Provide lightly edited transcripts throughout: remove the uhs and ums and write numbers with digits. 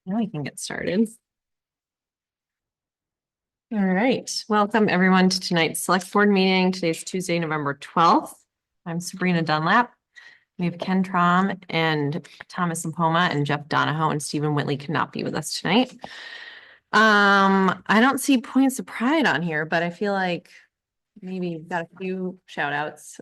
Now we can get started. All right, welcome everyone to tonight's select board meeting. Today's Tuesday, November 12th. I'm Sabrina Dunlap. We have Ken Trom and Thomas Lampoma and Jeff Donahoe, and Stephen Whitley cannot be with us tonight. I don't see points of pride on here, but I feel like maybe you've got a few shout outs.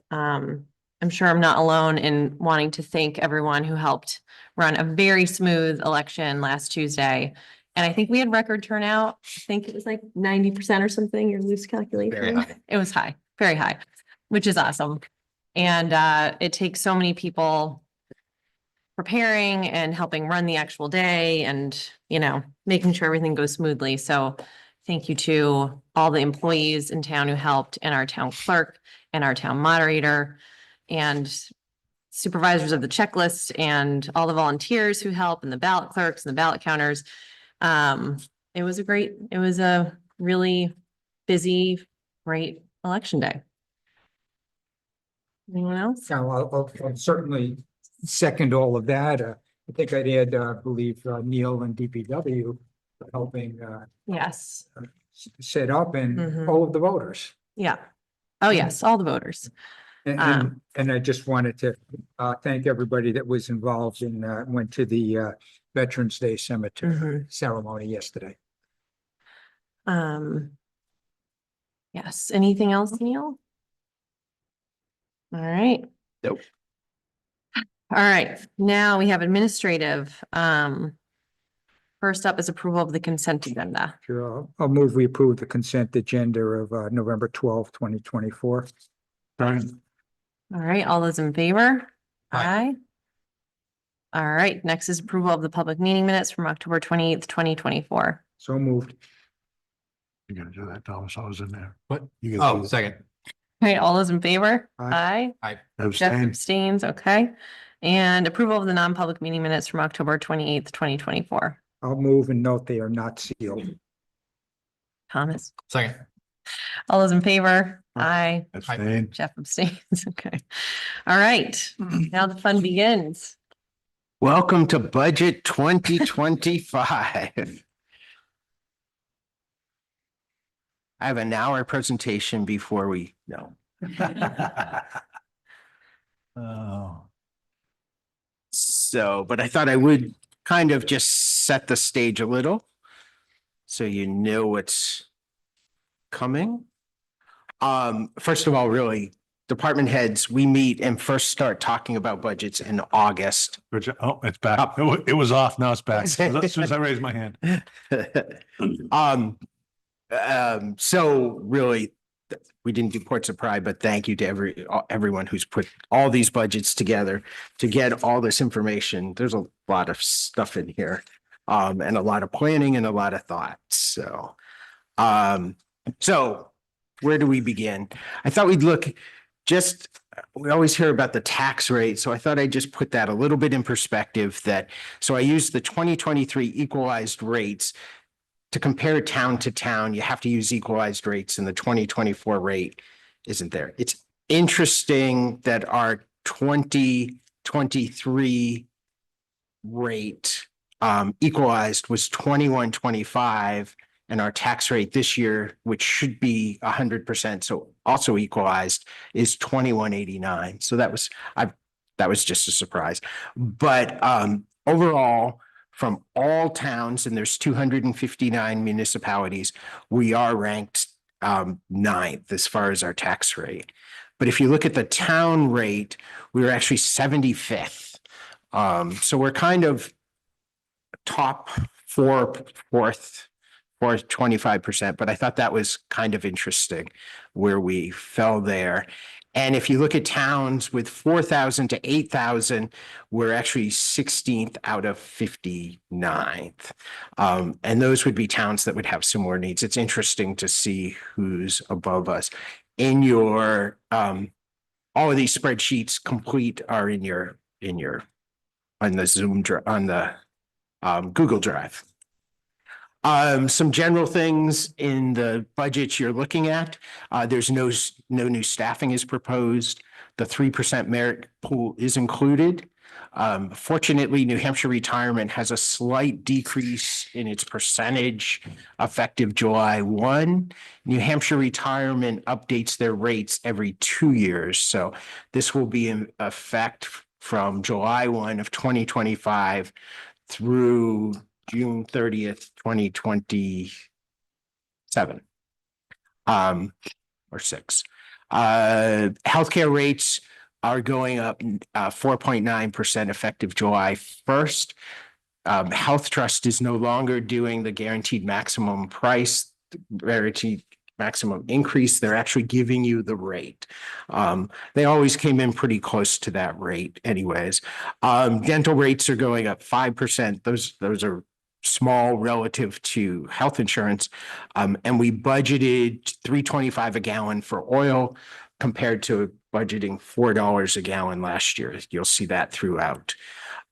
I'm sure I'm not alone in wanting to thank everyone who helped run a very smooth election last Tuesday. And I think we had record turnout. I think it was like 90% or something, your loose calculation. It was high, very high, which is awesome. And it takes so many people preparing and helping run the actual day and, you know, making sure everything goes smoothly. So thank you to all the employees in town who helped, and our town clerk and our town moderator and supervisors of the checklist and all the volunteers who help, and the ballot clerks and the ballot counters. It was a really busy, great election day. Anyone else? Now, I'll certainly second all of that. I think I'd add, I believe, Neil and DPW for helping Yes. set up, and all of the voters. Yeah. Oh, yes, all the voters. And I just wanted to thank everybody that was involved and went to the Veterans Day Cemetery ceremony yesterday. Yes. Anything else, Neil? All right. Nope. All right. Now we have administrative. First up is approval of the consent agenda. Sure, I'll move we approve the consent agenda of November 12th, 2024. All right. All those in favor? Aye. All right. Next is approval of the public meeting minutes from October 28th, 2024. So moved. You're gonna do that, Thomas. I was in there. What? You gonna Oh, do second. All right. All those in favor? Aye. Aye. that? Jeff Abstain. abstains. Okay. And approval of the non-public meeting minutes from October 28th, 2024. I'll move and note they are not sealed. Thomas. Second. All those in favor? Aye. Abstain. Jeff abstains. Okay. All right. Now the fun begins. Welcome to Budget 2025. I have an hour presentation before we know. Oh. So, but I thought I would kind of just set the stage a little, so you know what's coming. First of all, really, department heads, we meet and first start talking about budgets in August. Oh, it's back. It was off. Now it's back. As soon as I raised my hand. So really, we didn't do Ports of Pride, but thank you to everyone who's put all these budgets together to get all this information. There's a lot of stuff in here, and a lot of planning and a lot of thought. So where do we begin? I thought we'd look we always hear about the tax rate. So I thought I'd just put that a little bit in perspective so I used the 2023 equalized rates to compare town to town. You have to use equalized rates, and the 2024 rate isn't there. It's interesting that our 2023 rate equalized was 21.25, and our tax rate this year, which should be 100%, so also equalized, is 21.89. So that was just a surprise. But overall, from all towns, and there's 259 municipalities, we are ranked 9th as far as our tax rate. But if you look at the town rate, we were actually 75th. So we're kind of top fourth for 25%, but I thought that was kind of interesting where we fell there. And if you look at towns with 4,000 to 8,000, we're actually 16th out of 59th. And those would be towns that would have similar needs. It's interesting to see who's above us. In your, all of these spreadsheets complete are in your, on the Zoom, on the Google Drive. Some general things in the budget you're looking at. There's no new staffing is proposed. The 3% merit pool is included. Fortunately, New Hampshire Retirement has a slight decrease in its percentage effective July 1. New Hampshire Retirement updates their rates every 2 years. So this will be in effect from July 1 of 2025 through June 30th, 2027. Or 6. Healthcare rates are going up 4.9% effective July 1st. Health Trust is no longer doing the guaranteed maximum price, guaranteed maximum increase. They're actually giving you the rate. They always came in pretty close to that rate anyways. Dental rates are going up 5%. Those are small relative to health insurance. And we budgeted $3.25 a gallon for oil compared to budgeting $4 a gallon last year. You'll see that throughout.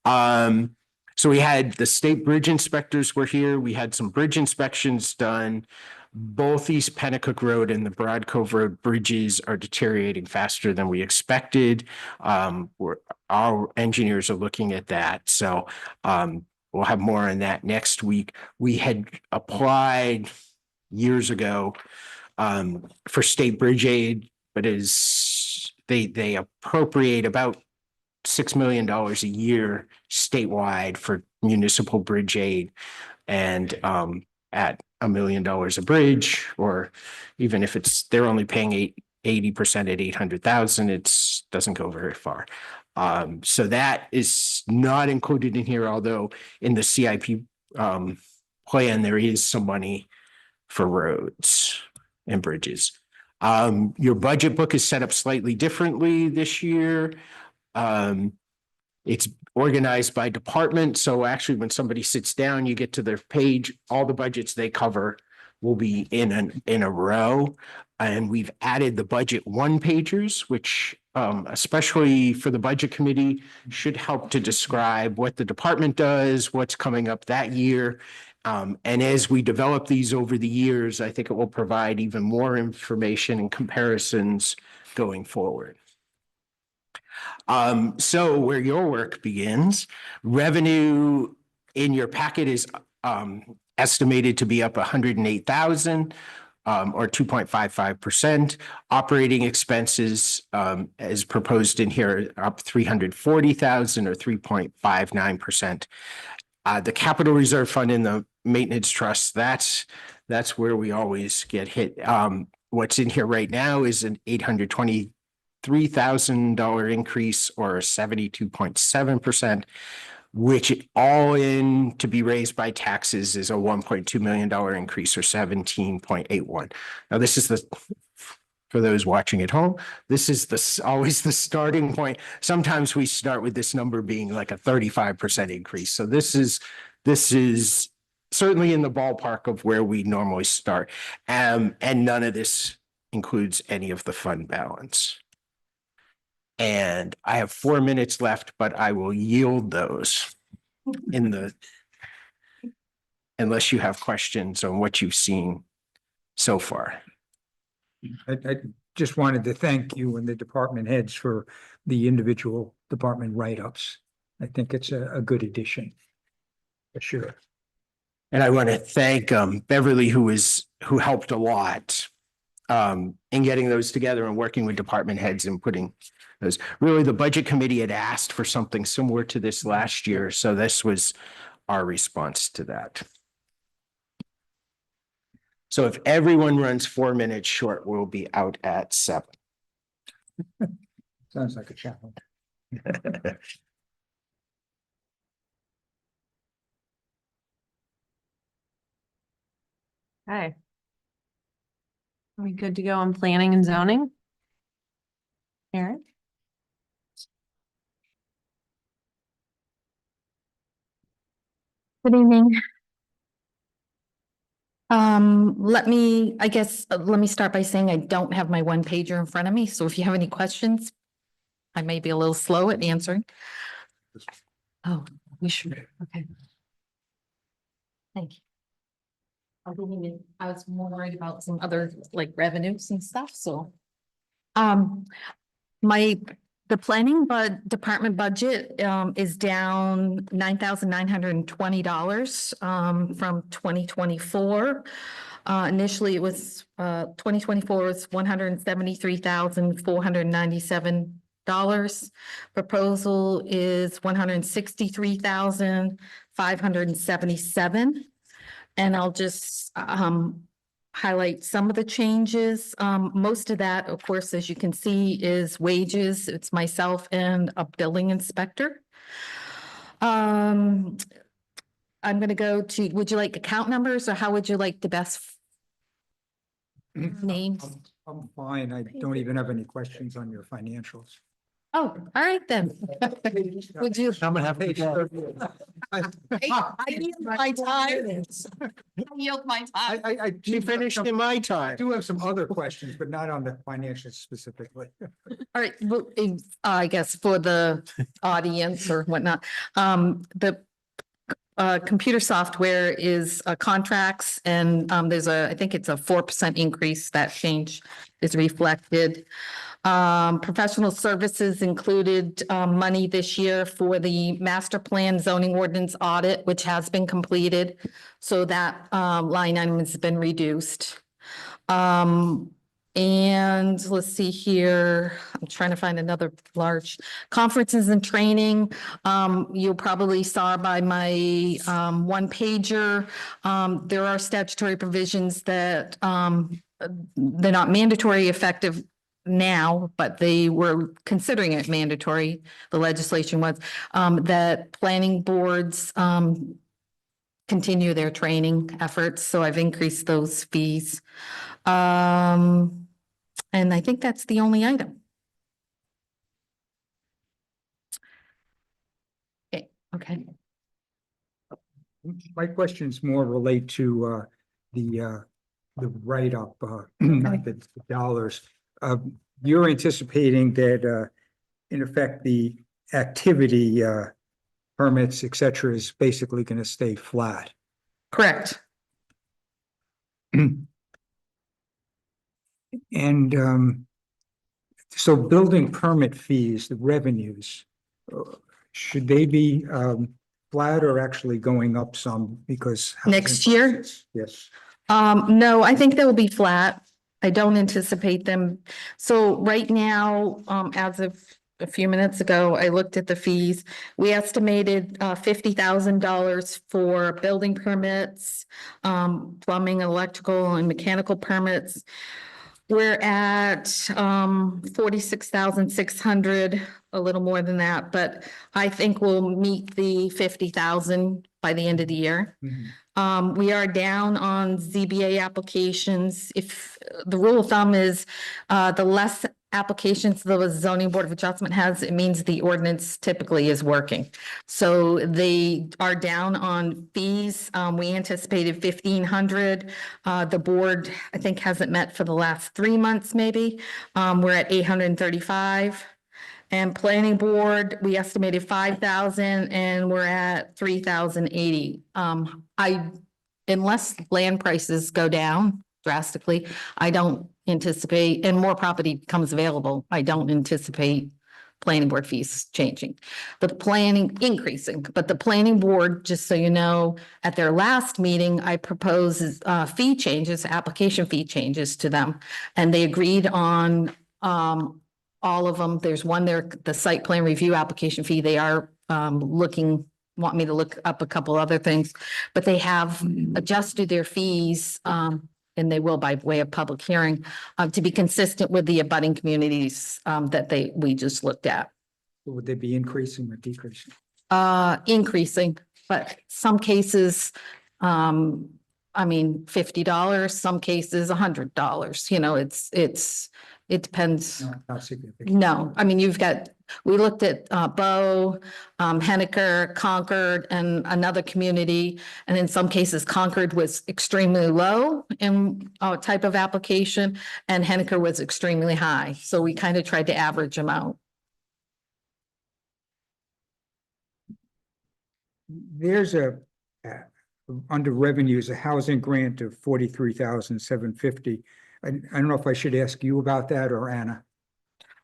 So we had the state bridge inspectors were here. We had some bridge inspections done. Both East Pennacook Road and the Broad Cove Road bridges are deteriorating faster than we expected. Our engineers are looking at that. So we'll have more on that next week. We had applied years ago for state bridge aid, but they appropriate about $6 million a year statewide for municipal bridge aid. And at $1 million a bridge, or even if they're only paying 80% at 800,000, it doesn't go very far. So that is not included in here, although in the CIP plan, there is some money for roads and bridges. Your budget book is set up slightly differently this year. It's organized by department. So actually, when somebody sits down, you get to their page, all the budgets they cover will be in a row. And we've added the budget one-pagers, which especially for the budget committee should help to describe what the department does, what's coming up that year. And as we develop these over the years, I think it will provide even more information and comparisons going forward. So where your work begins, revenue in your packet is estimated to be up 108,000 or 2.55%. Operating expenses as proposed in here up 340,000 or 3.59%. The capital reserve fund in the maintenance trust, that's where we always get hit. What's in here right now is an $823,000 increase or 72.7%, which all in to be raised by taxes is a $1.2 million increase or 17.81. Now this is for those watching at home, this is always the starting point. Sometimes we start with this number being like a 35% increase. So this is certainly in the ballpark of where we normally start. And none of this includes any of the fund balance. And I have 4 minutes left, but I will yield those unless you have questions on what you've seen so far. I just wanted to thank you and the department heads for the individual department write-ups. I think it's a good addition, for sure. And I want to thank Beverly, who helped a lot in getting those together and working with department heads and putting those. Really, the budget committee had asked for something similar to this last year, so this was our response to that. So if everyone runs 4 minutes short, we'll be out at 7. Sounds like a challenge. Okay. Are we good to go on planning and zoning? Aaron? Good evening. Let me start by saying I don't have my one pager in front of me, so if you have any questions, I may be a little slow at answering. Oh, we should, okay. Thank you. I was more worried about some other like revenues and stuff, so. The The department budget is down $9,920 from 2024. Initially, it was 2024 was $173,497. Proposal is $163,577. And I'll just highlight some of the changes. Most of that, of course, as you can see, is wages. It's myself and a building inspector. I'm gonna go to, would you like account numbers or how would you like the best names? I'm fine. I don't even have any questions on your financials. Oh, all right then. Would you? I'm gonna have Page to. 30. I yield my time. I yield my time. She finished in my I time. do have some other questions, but not on the financials specifically. All right, well, I guess for the audience or whatnot, the computer software is contracts and there's I think it's a 4% increase. That change is reflected. Professional services included money this year for the master plan zoning ordinance audit, which has been completed. So that line item has been reduced. And let's see here, I'm trying to find another large conferences and training. You probably saw by my one pager, there are statutory provisions that they're not mandatory effective now, but they were considering it mandatory. The legislation was that planning boards continue their training efforts. So I've increased those fees. And I think that's the only item. Okay. My questions more relate to the write-up, not the dollars. You're anticipating that in effect, the activity permits, et cetera, is basically going to stay flat. Correct. And so building permit fees, the revenues, should they be flat or actually going up some because? Next year? Yes. No, I think they will be flat. I don't anticipate them. So right now, as of a few minutes ago, I looked at the fees. We estimated $50,000 for building permits, plumbing, electrical and mechanical permits. We're at 46,600, a little more than that, but I think we'll meet the 50,000 by the end of the year. Mhm. We are down on ZBA applications. If the rule of thumb is the less applications the zoning board of adjustment has, it means the ordinance typically is working. So they are down on fees. We anticipated 1,500. The board, I think, hasn't met for the last 3 months, maybe. We're at 835. And planning board, we estimated 5,000 and we're at 3,080. Unless land prices go down drastically, I don't anticipate, and more property becomes available, I don't anticipate planning board fees changing. The planning increasing, but the planning board, just so you know, at their last meeting, I proposed fee changes, application fee changes to them. And they agreed on all of them. There's one there, the site plan review application fee. They are want me to look up a couple other things, but they have adjusted their fees, and they will by way of public hearing, to be consistent with the abutting communities that we just looked at. Would they be increasing or decreasing? Increasing, but some cases, $50, some cases $100. You know, it depends. No, not significant. No, we looked at Bow, Henniker, Concord, and another community. And in some cases, Concord was extremely low in type of application and Henniker was extremely high. So we kind of tried to average them out. There's under revenues, a housing grant of 43,750. I don't know if I should ask you about that or Anna.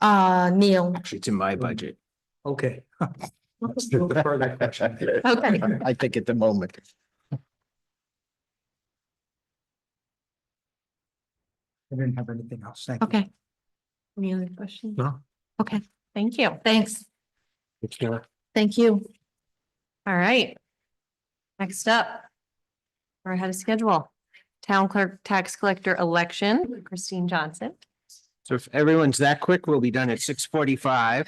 Neil, Actually, it's in my budget. Okay. That's the further question. Okay. I think at the moment. I didn't have anything else. Thank you. Okay, Any other questions? No. okay, Thank you. thanks. It's there. Thank you. All right. Next up. We're ahead of schedule. Town clerk tax collector election, Christine Johnson. So if everyone's that quick, we'll be done at 6:45.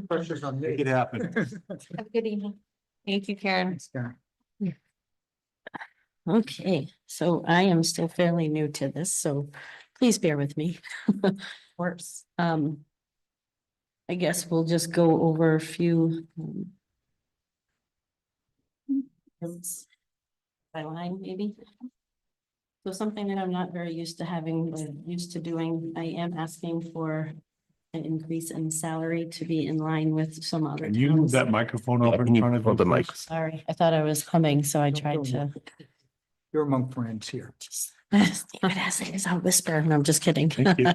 Pressure's on me. Make it happen. Have a good evening. Thank you, Karen. Thanks, Karen. Okay, so I am still fairly new to this, so please bear with me. Worse. I guess we'll just go over a few. Items by line, maybe. So something that I'm not very used to having, or used to doing, I am asking for an increase in salary to be in line with some other Can you move towns. that microphone Yeah, over can in you front of hold you, the mic? please? Sorry, I thought I was humming, so I tried to. You're among friends here. Leave it as it is, I'll whisper, and I'm just kidding. Thank you.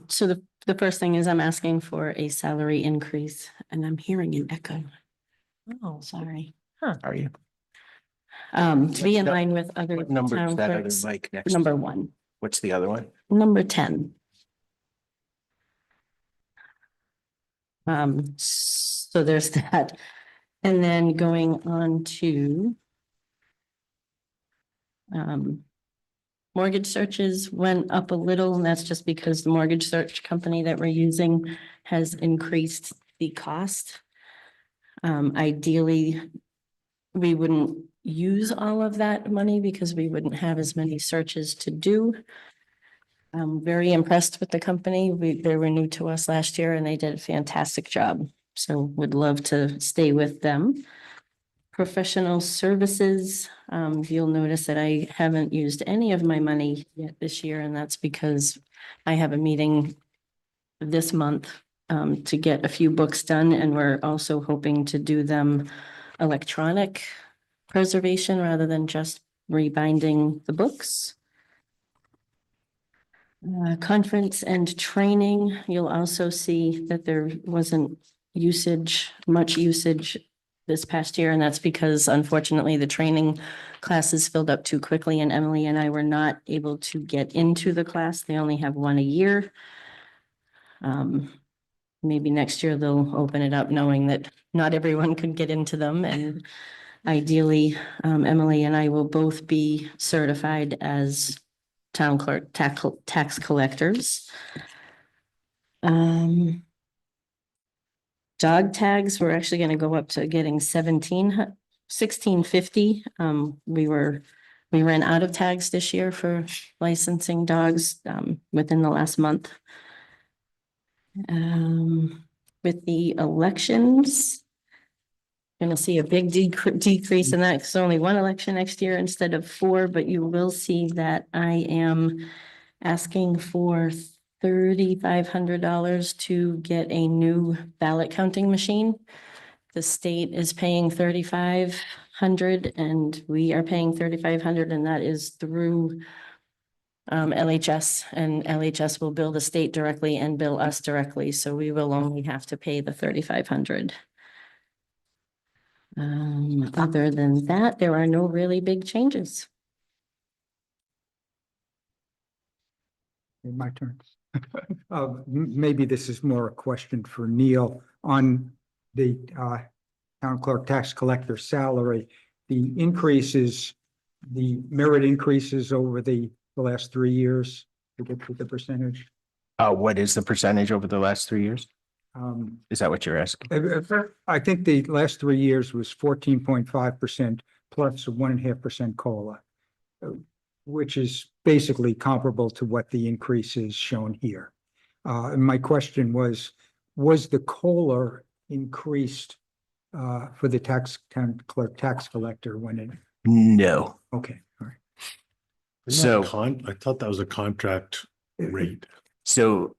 So the first thing is I'm asking for a salary increase, and I'm hearing an echo. Oh, Sorry. Are you? To be in What line with other What number is town that other clerks. mic next? Number 1, What's the other one? number 10. So there's that. And then going on to mortgage searches went up a little, and that's just because the mortgage search company that we're using has increased the cost. Ideally, we wouldn't use all of that money because we wouldn't have as many searches to do. I'm very impressed with the company. They were new to us last year and they did a fantastic job. So would love to stay with them. Professional services, you'll notice that I haven't used any of my money yet this year, and that's because I have a meeting this month to get a few books done, and we're also hoping to do them electronic preservation rather than just rebinding the books. Conference and training, you'll also see that there wasn't much usage this past year, and that's because unfortunately the training classes filled up too quickly, and Emily and I were not able to get into the class. They only have one a year. Maybe next year they'll open it up knowing that not everyone could get into them, and ideally, Emily and I will both be certified as town clerk tax collectors. Dog tags, we're actually gonna go up to getting 1650. We ran out of tags this year for licensing dogs within the last month. With the elections, gonna see a big decrease in that, because only one election next year instead of 4, but you will see that I am asking for $3,500 to get a new ballot counting machine. The state is paying $3,500 and we are paying $3,500, and that is through LHS, and LHS will bill the state directly and bill us directly, so we will only have to pay the $3,500. Other than that, there are no really big changes. My turn. Maybe this is more a question for Neil on the town clerk tax collector salary. The increases, the merit increases over the last 3 years, to get to the percentage. What is the percentage over the last 3 years? Um, Is that what you're asking? I think the last 3 years was 14.5% plus a 1.5% COLA, which is basically comparable to what the increase is shown here. And my question was the COLA increased for the town clerk tax collector when it, No. okay, all right. Isn't that So- I thought that was a contract rate. So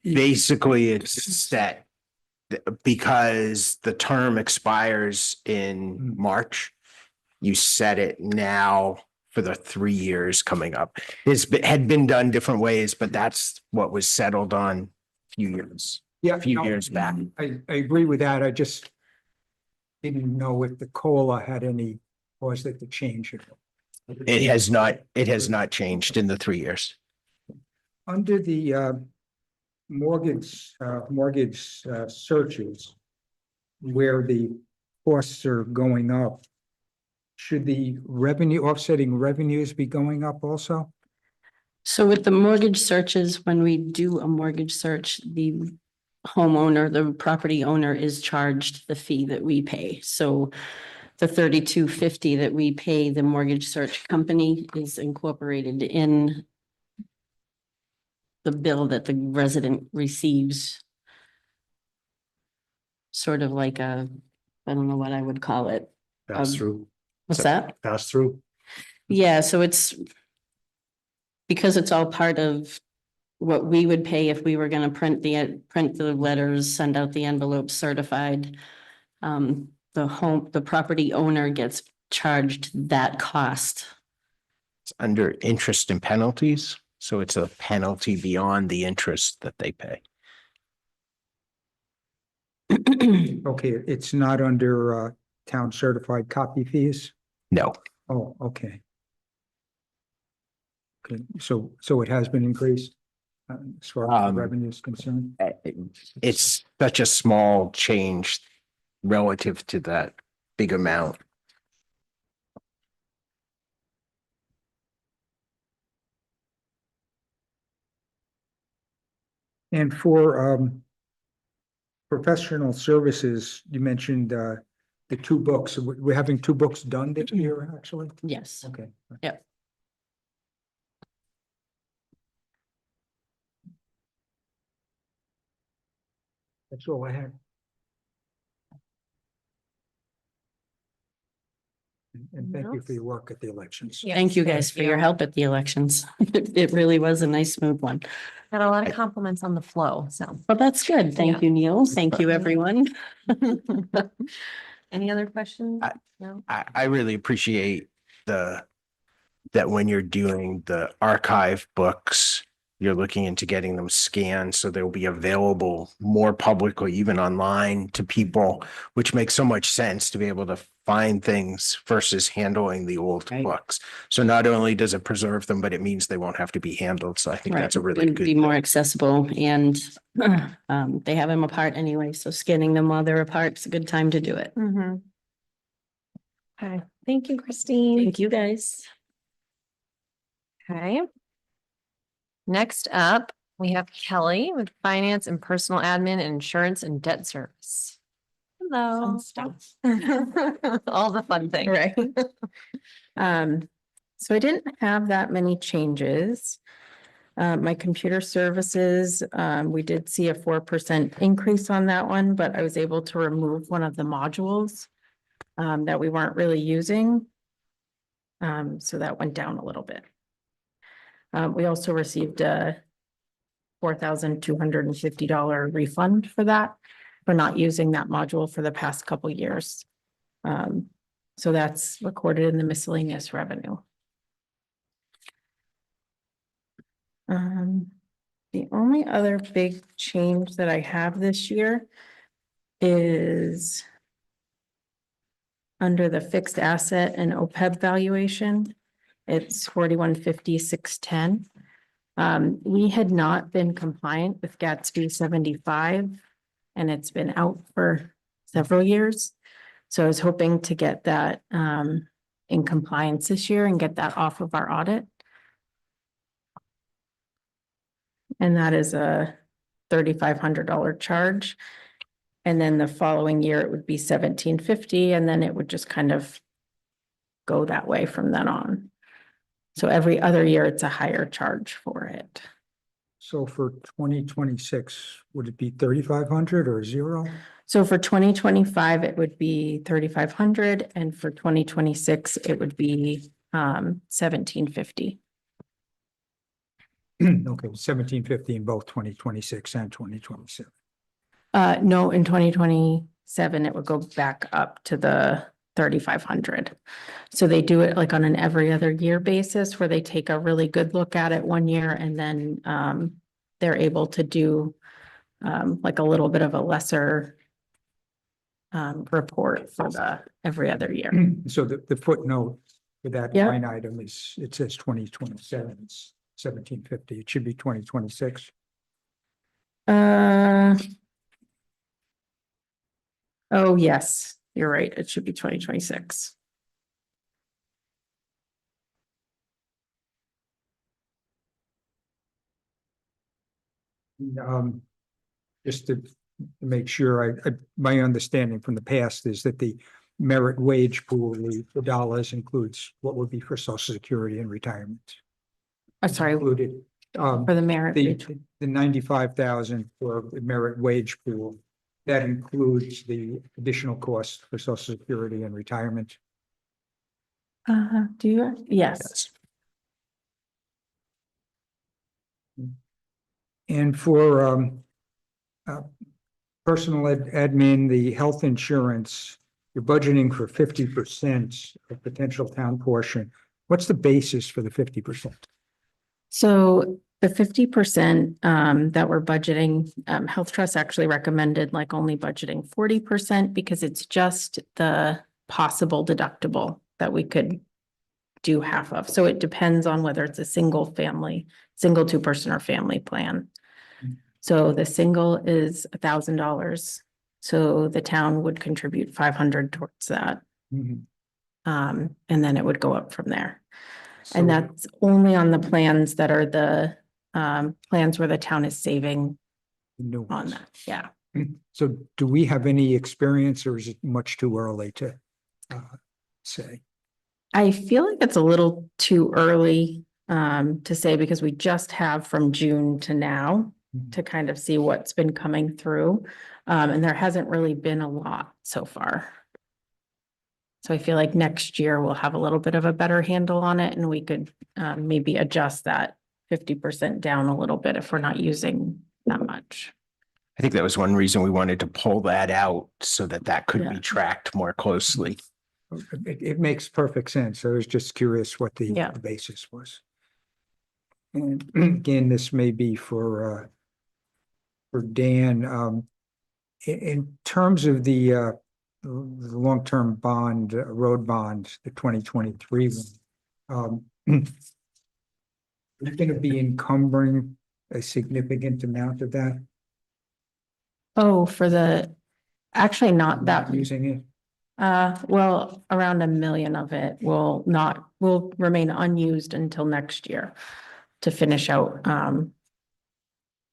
basically it's set because the term expires in March. You set it now for for the 3 years coming up. Had been done different ways, but that's what was settled on a few no, years back. I agree with that. I just didn't know if the COLA had any, was it to change it? It has not changed in the 3 years. Under the mortgage searches, where the costs are going up, should the offsetting revenues be going up also? So with the mortgage searches, when we do a mortgage search, the homeowner, the property owner is charged the fee that we pay. So the $32.50 that we pay the mortgage search company is incorporated in the bill that the resident receives. Sort of like I don't know what I would call it. Pass through, What's that? pass through. Yeah, so it's because it's all part of what we would pay if we were gonna print the letters, send out the envelopes certified. The property owner gets charged that cost. It's under interest and penalties. So it's a penalty beyond the interest that they pay. Okay, it's not under town certified copy fees? No, Oh, okay. Okay, so it has been increased as far as the revenue is concerned? it's such a small change relative to that big amount. And for professional services, you mentioned the 2 books. We're having 2 books done this year, actually? Yes. Okay. Yep. That's all I had. And thank you for your work at the elections. Yes, Thank you guys thank for your you. help at the elections. It really was a nice smooth one. Got a lot of compliments on the flow, so. Well, that's good. Thank Yeah. you, Neil. Thank you, everyone. Any other questions? No? I really appreciate that when you're doing the archive books, you're looking into getting them scanned so they'll be available more publicly, even online to people, which makes so much sense to be able to find things versus handling the old Right. books. So not only does it preserve them, but it means they won't have to be handled. So I think that's a really It'd good be more thing. accessible and they have them apart anyway, so scanning them while they're apart is a good time to do it. Mhm. Okay, thank you, Christine. Thank you, guys. Okay. Next up, we have Kelly with Finance and Personal Admin and Insurance and Debt Service. Hello. Fun stuff. All the fun things. Right. So I didn't have that many changes. My computer services, we did see a 4% increase on that one, but I was able to remove one of the modules that we weren't really using. So that went down a little bit. We also received a $4,250 refund for that, for not using that module for the past couple years. So that's recorded in the miscellaneous revenue. The only other big change that I have this year is under the fixed asset and OPEB valuation. It's 4150,610. We had not been compliant with Gatsby 75, and it's been out for several years. So I was hoping to get that in compliance this year and get that off of our audit. And that is a $3,500 charge. And then the following year it would be $1,750, and then it would just kind of go that way from then on. So every other year it's a higher charge for it. So for 2026, would it be 3,500 or 0? So for 2025, it would be 3,500, and for 2026, it would be 1,750. Okay, 1,750 in both 2026 and 2027. No, in 2027, it would go back up to the 3,500. So they do it like on an every other year basis where they take a really good look at it one year and then they're able to do like a little bit of a lesser report for the every other year. So the footnote for that Yeah. line item is, it says 2027, it's 1750. It should be 2026. Oh, yes, you're right. It should be 2026. Just to make sure, my understanding from the past is that the merit wage pool, the dollars includes what would be for social security and retirement. I'm sorry, Included, for the merit. the 95,000 for the merit wage pool, that includes the additional cost for social security and retirement. Do you? Yes. And for personal admin, the health insurance, you're budgeting for 50% of potential town portion. What's the basis for the 50%? So the 50% that we're budgeting, Health Trust actually recommended like only budgeting 40% because it's just the possible deductible that we could do half of. So it depends on whether it's a single two-person or family plan. So the single is $1,000. So the town would contribute 500 towards that. Mhm. And then it would go up from there. So- And that's only on the plans that are the plans where the town is saving New on ones. that. Yeah. So do we have any experience or is it much too early to say? I feel like it's a little too early to say because we just have from June to now to kind of see what's been coming through. And there hasn't really been a lot so far. So I feel like next year we'll have a little bit of a better handle on it and we could maybe adjust that 50% down a little bit if we're not using that much. I think that was one reason we wanted to pull that out so that that could Yeah. be tracked more closely. It makes perfect sense. I was just curious what the Yeah. basis was. And again, this may be for Dan. In terms of the long-term bond, road bond, the 2023 one, we're going to be encumbering a significant amount of that, Oh, actually not that. using it. Well, around $1 million of it will remain unused until next year to finish out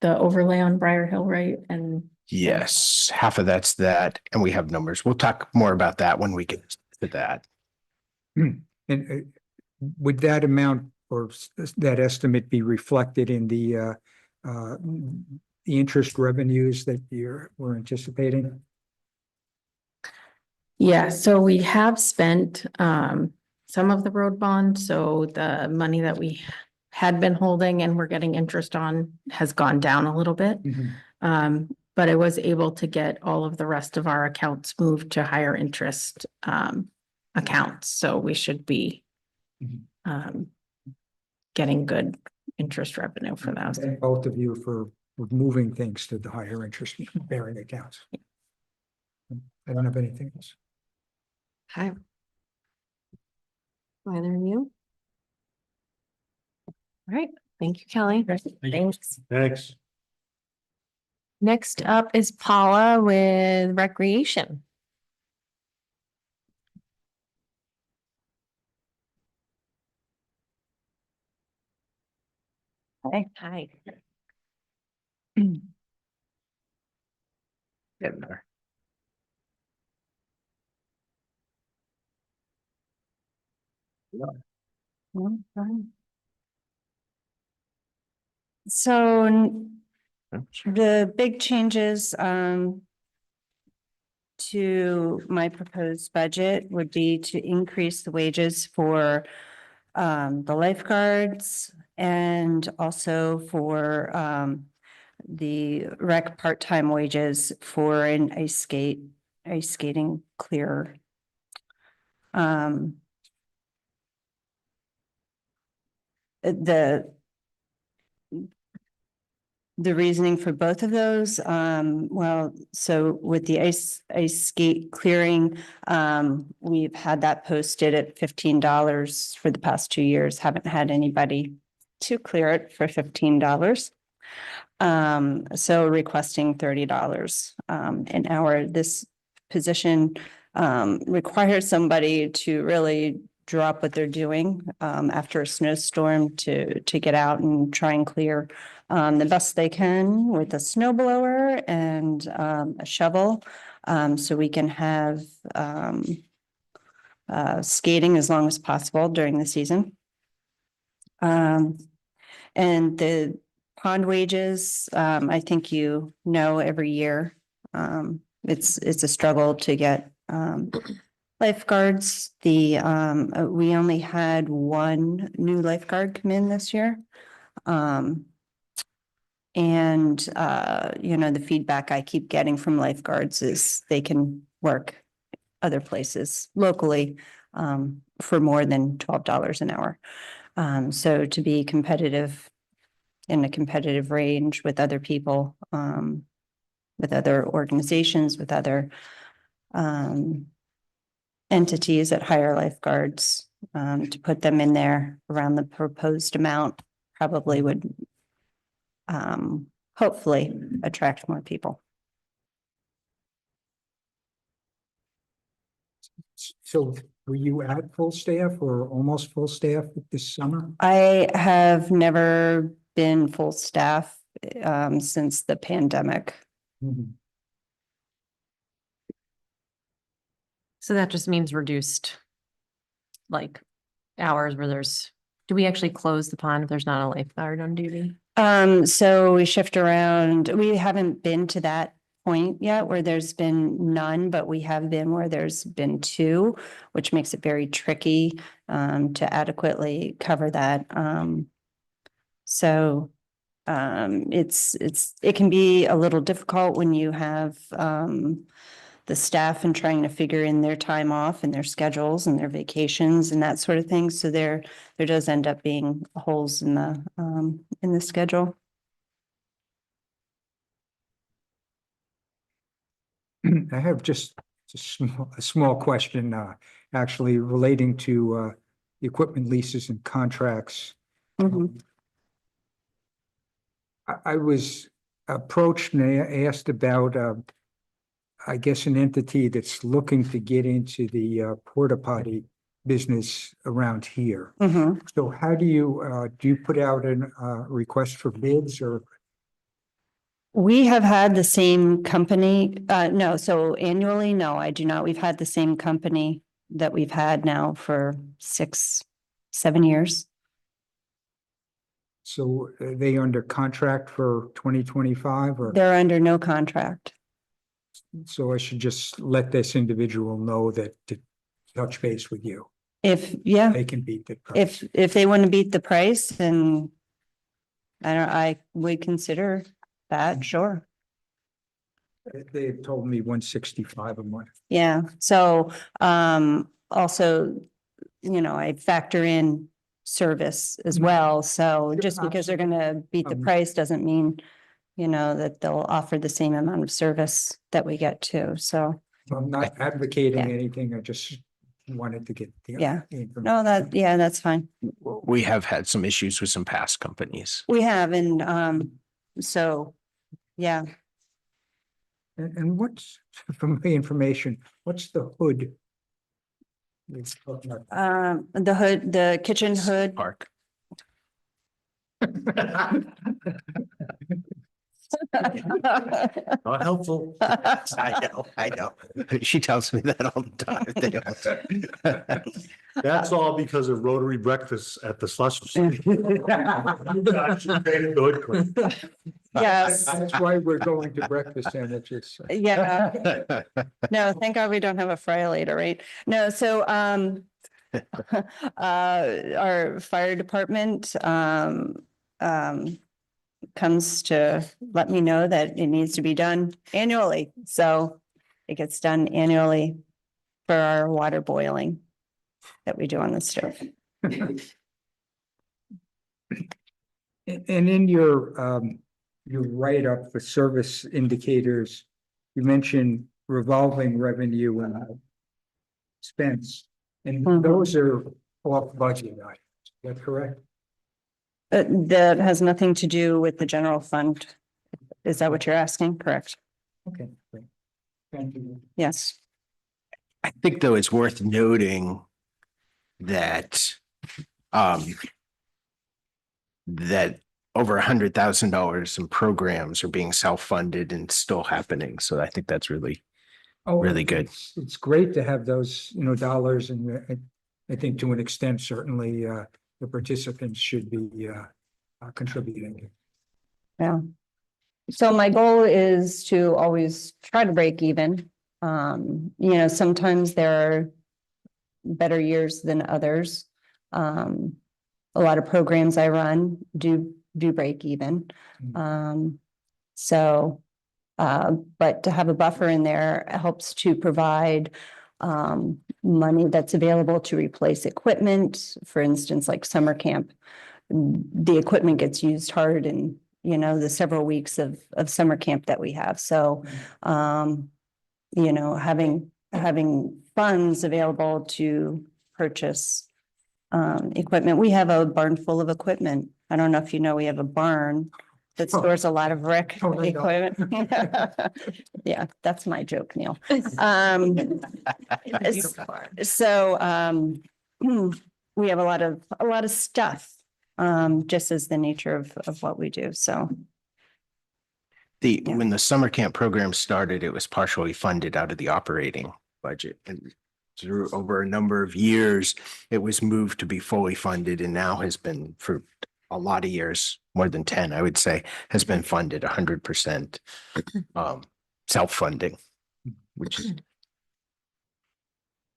the overlay on Briar Hill, right? And Yes, half of that's that, and we have numbers. We'll talk more about that when we get to that. And would that amount or that estimate be reflected in the interest revenues that we're anticipating? yeah, so we have spent some of the road bond, so the money that we had been holding and we're getting interest on has gone down a little bit. But I was able to get all of the rest of our accounts moved to higher interest accounts, so we should be getting good interest revenue for those. Thank both of you for moving things to the higher interest bearing accounts. I don't have anything else. Hi. Either of you? All right, thank you, Kelly. Thanks. Thanks. Next up is Paula with Recreation. Hi. Hi. Getting there. So the big changes to my proposed budget would be to increase the wages for the lifeguards and also for the rec part-time wages for an ice skating clear Um, the reasoning for both of those, well, so with the ice skate clearing, we've had that posted at $15 for the past 2 years. Haven't had anybody to clear it for $15. So requesting $30 an hour. This position requires somebody to really drop what they're doing after a snowstorm to get out and try and clear the best they can with a snow blower and a shovel, so we can have skating as long as possible during the season. And the pond wages, I think you know every year, it's a struggle to get lifeguards. We only had one new lifeguard come in this year. And the feedback I keep getting from lifeguards is they can work other places locally for more than $12 an hour. So to be competitive in a competitive range with other people, with other organizations, with other entities that hire lifeguards, to put them in there around the proposed amount probably would hopefully attract more people. So were you at full staff or almost full staff this summer? I have never been full staff since the pandemic. Mhm. So that just means reduced, like, hours where do we actually close the pond if there's not a lifeguard on duty? So we shift around. We haven't been to that point yet where there's been none, but we have been where there's been two, which makes it very tricky to adequately cover that. So it can be a little difficult when you have the staff and trying to figure in their time off and their schedules and their vacations and that sort of thing. So there does end up being holes in the schedule. I have just a small question, actually relating to the equipment leases and contracts. Mhm. I was approached and asked about, I guess, an entity that's looking to get into the porta potty business around here. Mhm. So how do you put out a request for bids or? We have had the same company, no, so annually, no, I do not. We've had the same company that we've had now for 6, 7 years. So are they under contract for 2025 or? They're under no contract. So I should just let this individual know that to touch base with you. Yeah, They can beat the price. if they want to beat the price, then I would consider that, sure. They had told me 165 a month. Yeah, so also, I factor in service as well. So just because they're gonna beat the price doesn't mean, that they'll offer the same amount of service that we get too. So, I'm not advocating Yeah. anything. I just wanted to get the. Yeah. information. no, that's fine. We have had some issues with some past companies. We have, and so, yeah. And what's, from the information, what's the hood? It's talking about? The hood, the kitchen hood. Park. Not helpful. I know. She tells me that all the time. They don't. That's all because of Rotary breakfasts at the slush. You guys should pay the hood clean. Yes, That's why we're going to breakfast sandwiches. yeah. No, thank God we don't have a fry later, right? No, so our fire department comes to let me know that it needs to be done annually. So it gets done annually for our water boiling. that we do on the stove. And in your write-up for service indicators, you mentioned revolving revenue and expense, and Mhm. those are off budget items. Is that correct? That has nothing to do with the general fund. Is that what you're asking? Correct. Okay, great. Thank you. Yes. I think though it's worth noting that that over $100,000 in programs are being self-funded and still happening. So I think that's really Oh, really good. It's great to have those, dollars, and I think to an extent, certainly, the participants should be contributing. Yeah. So my goal is to always try to break even. Sometimes there are better years than others. A lot of programs I run do break even. But to have a buffer in there helps to provide money that's available to replace equipment. For instance, like summer camp, the equipment gets used hard in, the several weeks of summer camp that we have. So, having funds available to purchase equipment. We have a barn full of equipment. I don't know if you know, we have a barn that stores a lot of rec Totally not. equipment. Yeah, that's my joke, Neil. So we have a lot of stuff, just as the nature of what we do. So When the summer camp program started, it was partially funded out of the operating budget. And through over a number of years, it was moved to be fully funded and now has been for a lot of years, more than 10, I would say, has been funded 100% self-funding, which is.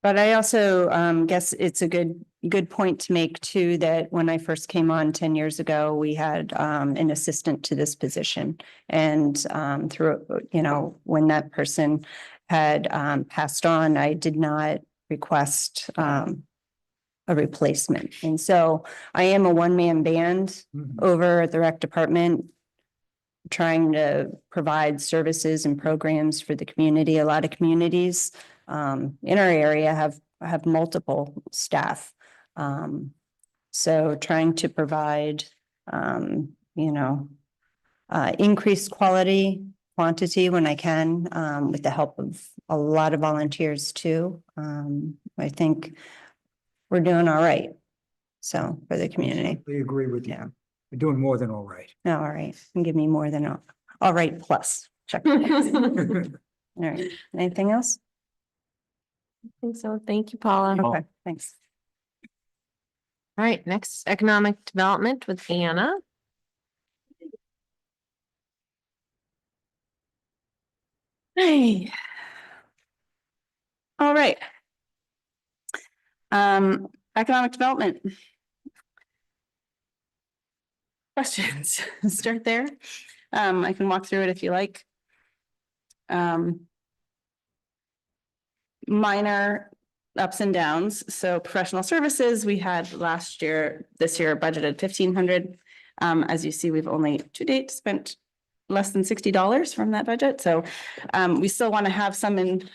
but I also guess it's a good point to make too, that when I first came on 10 years ago, we had an assistant to this position. And through, when that person had passed on, I did not request a replacement. And so I am a one-man band over at the rec department, trying to provide services and programs for the community. A lot of communities in our area have multiple staff. So trying to provide, increased quantity when I can, with the help of a lot of volunteers too. I think we're doing all right. So for the community. We agree with you. Yeah. We're doing more than all right. All right. And give me more than all right plus. Check. All right. Anything else? I think so. Thank you, Paula. All Okay, thanks. right, next economic development with Anna. Hey. All right. Economic development. Questions, start there. I can walk through it if you like. Minor ups and downs. So professional services, we had this year budgeted 1,500. As you see, we've only to date spent less than $60 from that budget. So we still want to have some in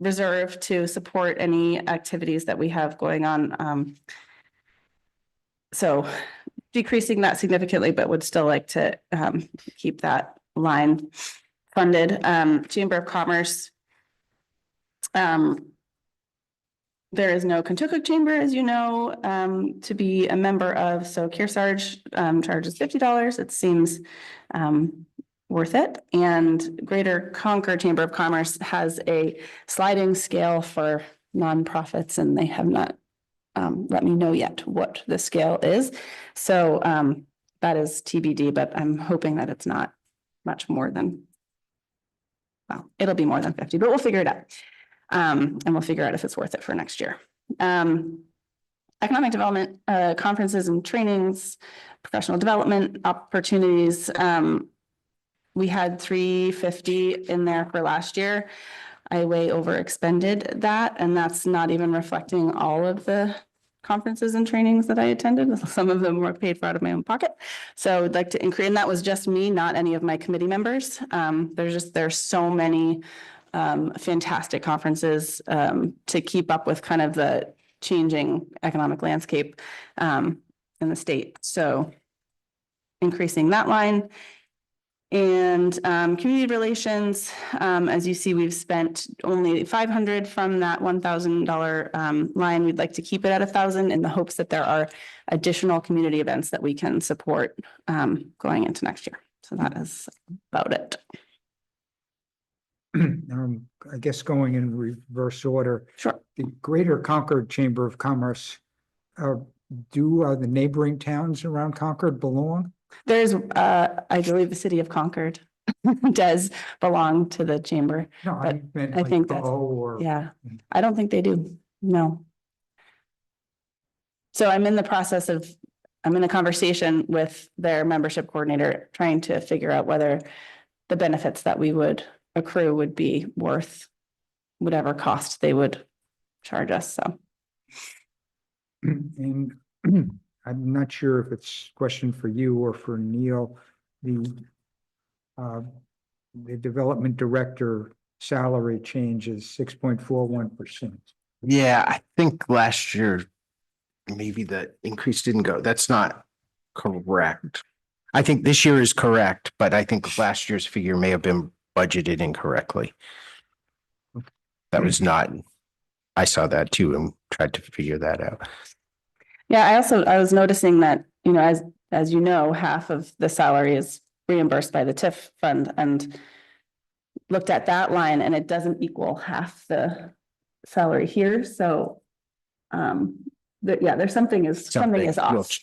reserve to support any activities that we have going on. So decreasing that significantly, but would still like to keep that line funded. Chamber of Commerce. There is no Kentucky Chamber, as you know, to be a member of. So Kearsarge charges $50. It seems worth it. And Greater Concord Chamber of Commerce has a sliding scale for nonprofits, and they have not let me know yet what the scale is. So that is TBD, but I'm hoping that it's not much more than, well, it'll be more than 50, but we'll figure it out. And we'll figure out if it's worth it for next year. Economic development, conferences and trainings, professional development opportunities. We had 350 in there for last year. I way over expended that, and that's not even reflecting all of the conferences and trainings that I attended. Some of them were paid for out of my own pocket. So I'd like to increase, and that was just me, not any of my committee members. There's so many fantastic conferences to keep up with kind of the changing economic landscape in the state. So increasing that line. And community relations, as you see, we've spent only 500 from that $1,000 line. We'd like to keep it at 1,000 in the hopes that there are additional community events that we can support going into next year. So that is about it. I guess going in reverse order, Sure. the Greater Concord Chamber of Commerce, do the neighboring towns around Concord belong? There's, I believe the city of Concord does belong to the chamber. No, But I meant I like think that's- Bow or. Yeah, I don't think they do. No. So I'm in the process of, I'm in a conversation with their membership coordinator, trying to figure out whether the benefits that we would accrue would be worth whatever cost they would charge us. So And I'm not sure if it's a question for you or for Neil, the development director salary change is 6.41%. Yeah, I think last year, maybe the increase didn't go. That's not correct. I think this year is correct, but I think last year's figure may have been budgeted incorrectly. That was not, I saw that too and tried to figure that out. yeah, I was noticing that, you know, as you know, half of the salary is reimbursed by the TIF fund, and looked at that line and it doesn't equal half the salary here. So yeah, there's something is We'll off.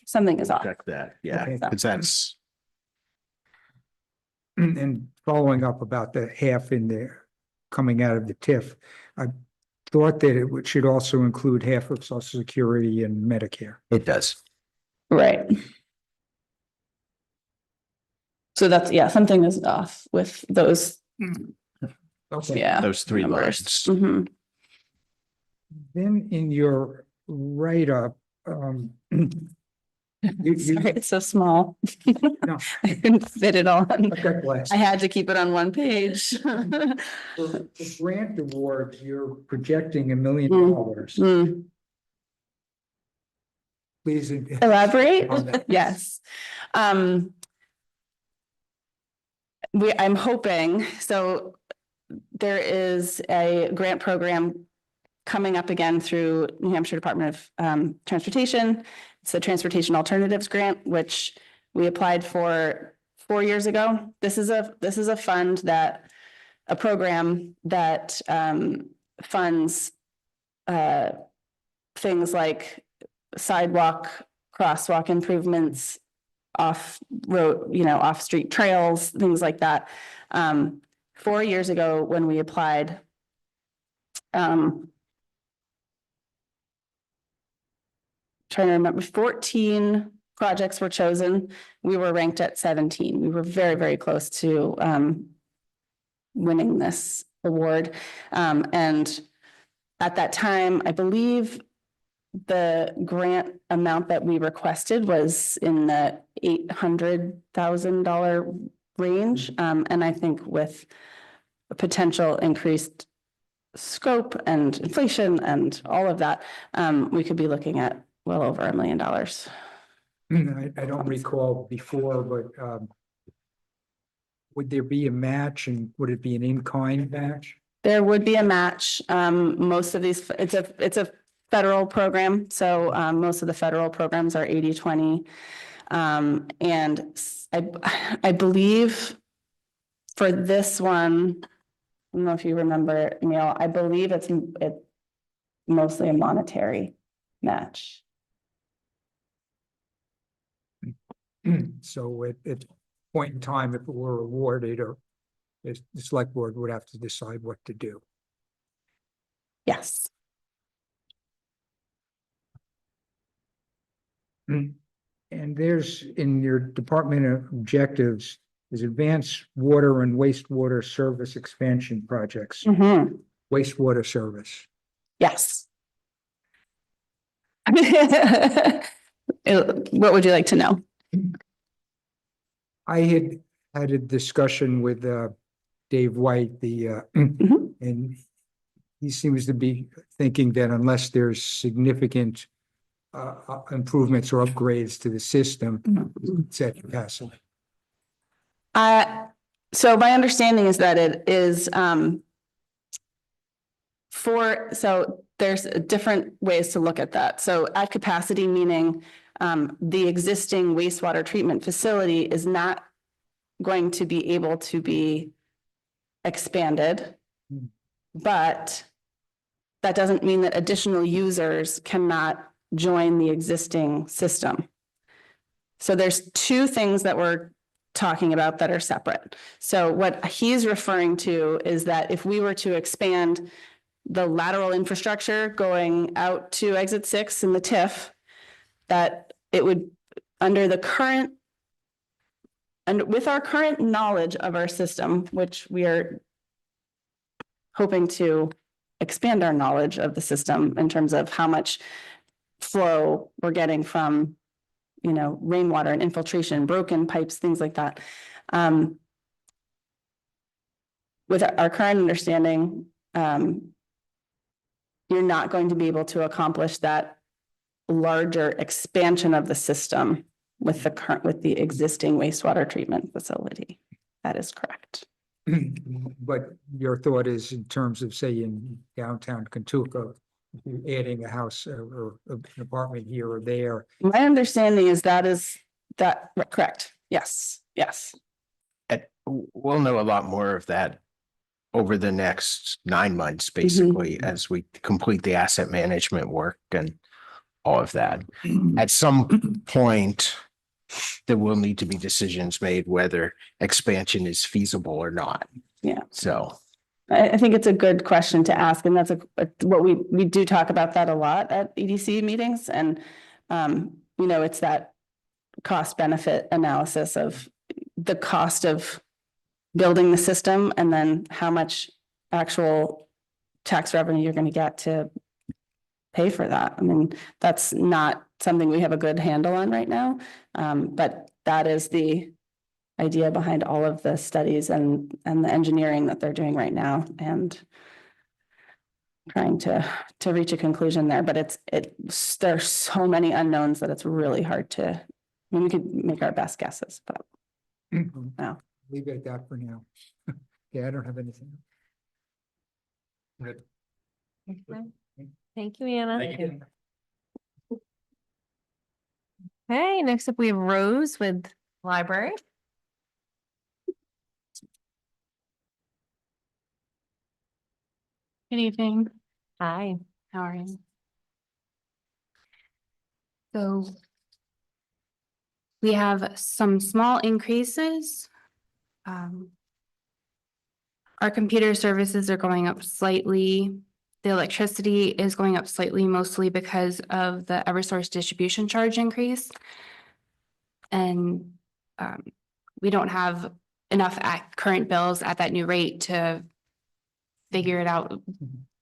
Something is off. check that, yeah, Okay. because that's, And following up about the half in there coming out of the TIF, I thought that it should also include half of Social Security and Medicare. it does. Right. So that's, yeah, something is off with those, Okay. yeah. Those three numbers. lines. Mhm. Then in your write-up, you, Sorry, it's so small. no, I couldn't fit it on. I've got glasses. I had to keep it on one page. For the grant award, you're projecting $1 million. Mm. Please. Elaborate? on that. Yes. I'm hoping, so there is a grant program coming up again through New Hampshire Department of Transportation. It's the Transportation Alternatives Grant, which we applied for 4 years ago. This is a fund that, a program that funds things like sidewalk, crosswalk improvements, off-road, off-street trails, things like that. 4 years ago, when we applied, trying to remember, 14 projects were chosen. We were ranked at 17. We were very, very close to winning this award. And at that time, I believe the grant amount that we requested was in the $800,000 range. And I think with a potential increased scope and inflation and all of that, we could be looking at well over $1 million. I don't recall before, but would there be a match, and would it be an in-kind match? There would be a match. Most of these, it's a federal program, so most of the federal programs are 80-20. And I believe for this one, I don't know if you remember, Neil, I believe it's mostly a monetary match. So at point in time, if it were awarded, or the select board would have to decide what to do. Yes. And there's, in your department of objectives, is advanced water and wastewater service expansion projects. Mhm. wastewater service. Yes. What would you like to know? I had a discussion with Dave White, Mhm. and he seems to be thinking that unless there's significant improvements or upgrades to the system, it's at capacity. So my understanding is that it is, so there's different ways to look at that. So at capacity, meaning, the existing wastewater treatment facility is not going to be able to be expanded. But that doesn't mean that additional users cannot join the existing system. So there's two things that we're talking about that are separate. So what he's referring to is that if we were to expand the lateral infrastructure going out to exit 6 in the TIF, that it would, under the current, and with our current knowledge of our system, which we are hoping to expand our knowledge of the system in terms of how much flow we're getting from, rainwater and infiltration, broken pipes, things like that. With our current understanding, you're not going to be able to accomplish that larger expansion of the system with the existing wastewater treatment facility. That is correct. But your thought is in terms of, say, in downtown Kentucky, adding a house or an apartment here or there. My understanding is that correct. Yes, yes. We'll know a lot more of that over the next 9 months, basically, as we complete the asset management work and all of that. At some point, there will need to be decisions made whether expansion is feasible or not. Yeah. So I think it's a good question to ask, and that's what we do talk about that a lot at EDC meetings, and it's that cost benefit analysis of the cost of building the system and then how much actual tax revenue you're going to get to pay for that. I mean, that's not something we have a good handle on right now, but that is the idea behind all of the studies and the engineering that they're doing right now, and trying to reach a conclusion there. But there's so many unknowns that it's really hard to, I mean, we could make our best guesses, but no. Leave it at that for now. Yeah, I don't have anything. Good. Thank you, Anna. Thank you. Okay, next up we have Rose with library. Good evening. Hi. How are you? So we have some small increases. Our computer services are going up slightly. The electricity is going up slightly, mostly because of the Eversource distribution charge increase. And we don't have enough current bills at that new rate to figure it out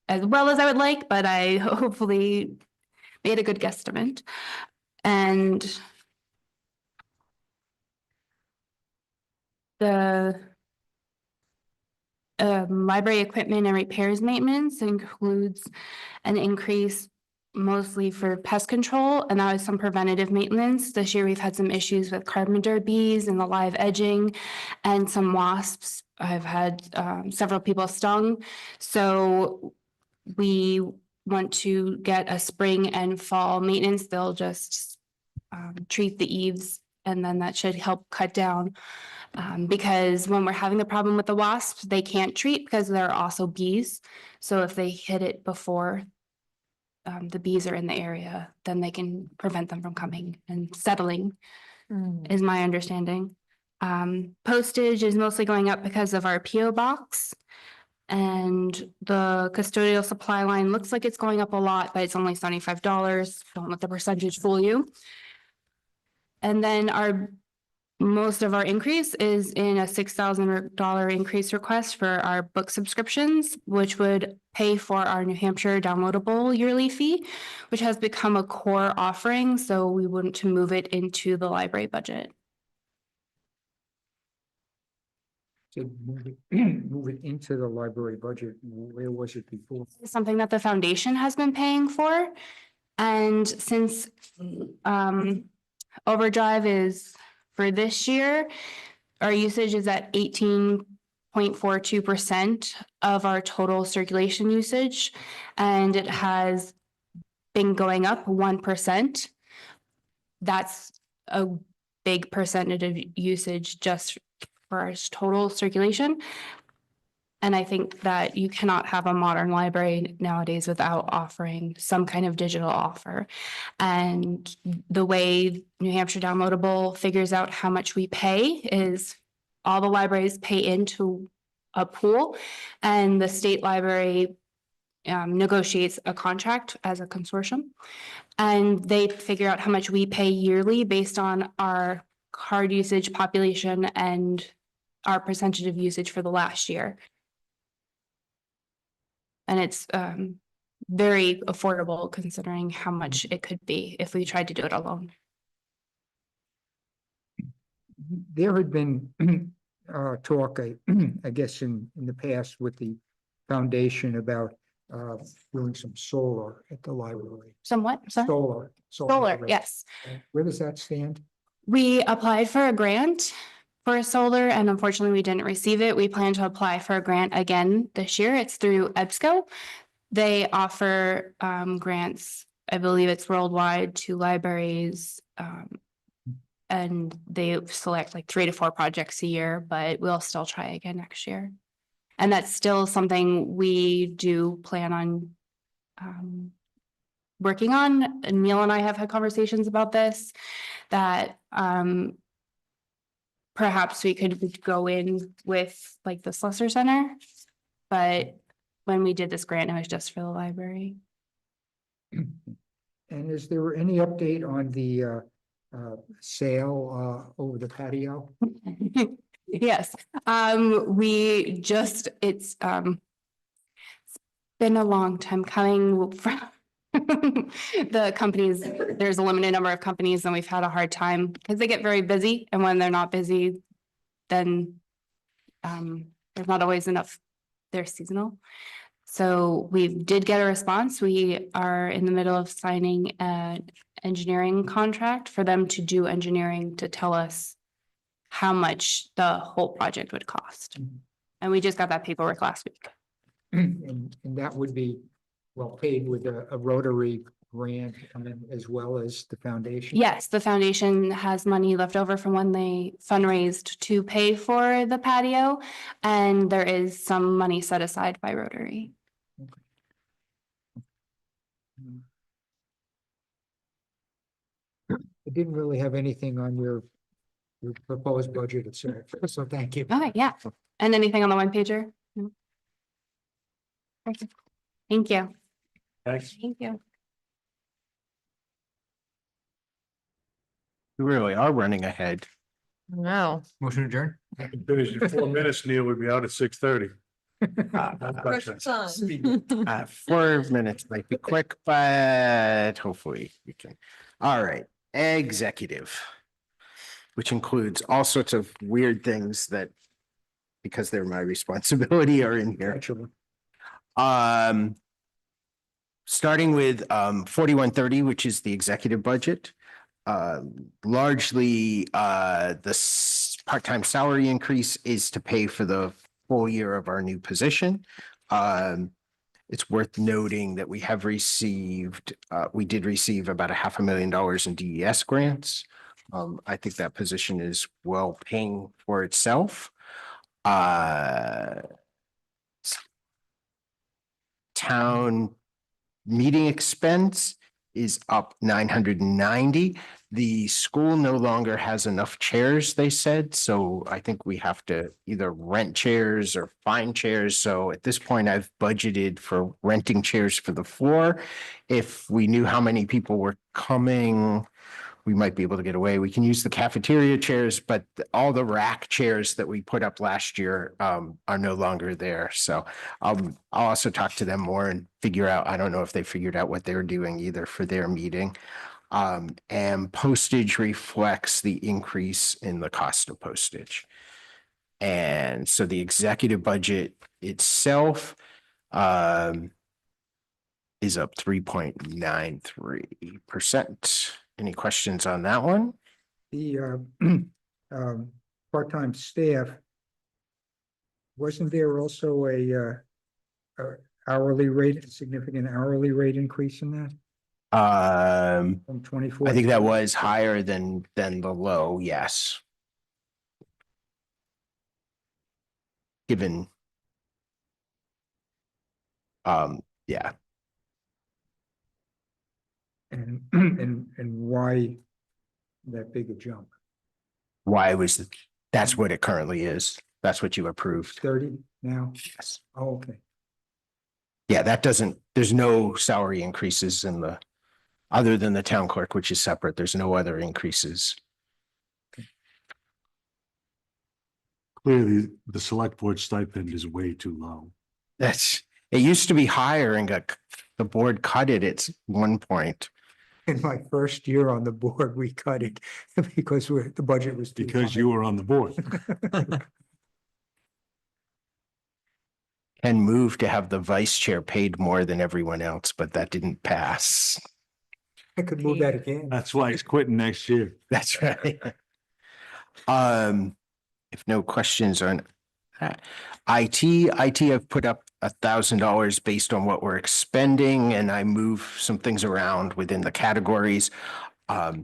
as well as I would like, but I hopefully made a good guesstimate. And the library equipment and repairs maintenance includes an increase mostly for pest control, and that was some preventative maintenance. This year we've had some issues with carpenter bees and the live edging and some wasps. I've had several people stung. So we want to get a spring and fall maintenance. They'll just treat the eaves, and then that should help cut down. Because when we're having the problem with the wasps, they can't treat because there are also bees. So if they hit it before the bees are in the area, then they can prevent them from coming and settling, is my understanding. Postage is mostly going up because of our PO box. And the custodial supply line looks like it's going up a lot, but it's only $75. Don't let the percentage fool you. And then our most of our increase is in a $6,000 increase request for our book subscriptions, which would pay for our New Hampshire downloadable yearly fee, which has become a core offering, so we wouldn't to move it into the library budget. To move it, move it into the library budget. Where was it before? Something that the foundation has been paying for. And since overdrive is for this year, our usage is at 18.42% of our total circulation usage, and it has been going up 1%. That's a big percentage of usage just for our total circulation. And I think that you cannot have a modern library nowadays without offering some kind of digital offer. And the way New Hampshire Downloadable figures out how much we pay is all the libraries pay into a pool, and the state library negotiates a contract as a consortium. And they figure out how much we pay yearly based on our card usage population and our percentage of usage for the last year. And it's very affordable considering how much it could be if we tried to do it alone. There had been talk, I guess, in the past with the foundation about doing some solar at the library. Somewhat, sorry? Solar. Solar, yes. Where does that stand? We applied for a grant for solar, and unfortunately we didn't receive it. We plan to apply for a grant again this year. It's through EBSCO. They offer grants, I believe it's worldwide, to libraries, and they select like 3 to 4 projects a year, but we'll still try again next year. And that's still something we do plan on working on. And Neil and I have had conversations about this, that perhaps we could go in with like the Slessor Center, but when we did this grant, it was just for the library. And is there any update on the sale over the patio? Yes, we just, it's been a long time coming from the companies. There's a limited number of companies, and we've had a hard time because they get very busy, and when they're not busy, then there's not always enough. They're seasonal. So we did get a response. We are in the middle of signing an engineering contract for them to do engineering to tell us how much the whole project would cost. And we just got that paperwork last week. And that would be well paid with a Rotary grant and then as well as the foundation? Yes, the foundation has money left over from when they fundraised to pay for the patio, and there is some money set aside by Rotary. I didn't really have anything on your proposed budget itself, so thank you. Okay, yeah. And anything on the one pager? No? Okay. Thank you. Thanks. Thank you. We really are running ahead. No. Motion adjourned? Finish in 4 minutes, Neil, we'd be out at 6:30. 4 minutes might be quick, but hopefully we can. All right, executive, which includes all sorts of weird things that, because they're my responsibility, are in here. Actually, Starting with 4130, which is the executive budget. Largely, the part-time salary increase is to pay for the full year of our new position. It's worth noting that we have received, we did receive about $500,000 in DES grants. I think that position is well paying for itself. Town meeting expense is up 990. The school no longer has enough chairs, they said, so I think we have to either rent chairs or find chairs. So at this point, I've budgeted for renting chairs for the floor. If we knew how many people were coming, we might be able to get away. We can use the cafeteria chairs, but all the rack chairs that we put up last year are no longer there. So I'll also talk to them more and figure out, I don't know if they figured out what they're doing either for their meeting. And postage reflects the increase in the cost of postage. And so the executive budget itself is up 3.93%. Any questions on that one? The part-time staff, wasn't there also a hourly rate, a significant hourly rate increase in that from 24? I think that was higher than the low, yes. Given yeah. And why that big a jump? Why was that's what it currently is. That's what you approved. 30 now? Yes. Oh, okay. Yeah, that doesn't, there's no salary increases in the, other than the town clerk, which is separate. There's no other increases. Clearly, the select board stipend is way too low. It used to be higher and the board cut it at one point. In my first year on the board, we cut it because the budget was too Because high. you were on the board. And moved to have the vice chair paid more than everyone else, but that didn't pass. I could move that again. That's why he's quitting next year. That's right. If no questions on that. IT, I've put up $1,000 based on what we're expending, and I move some things around within the categories. I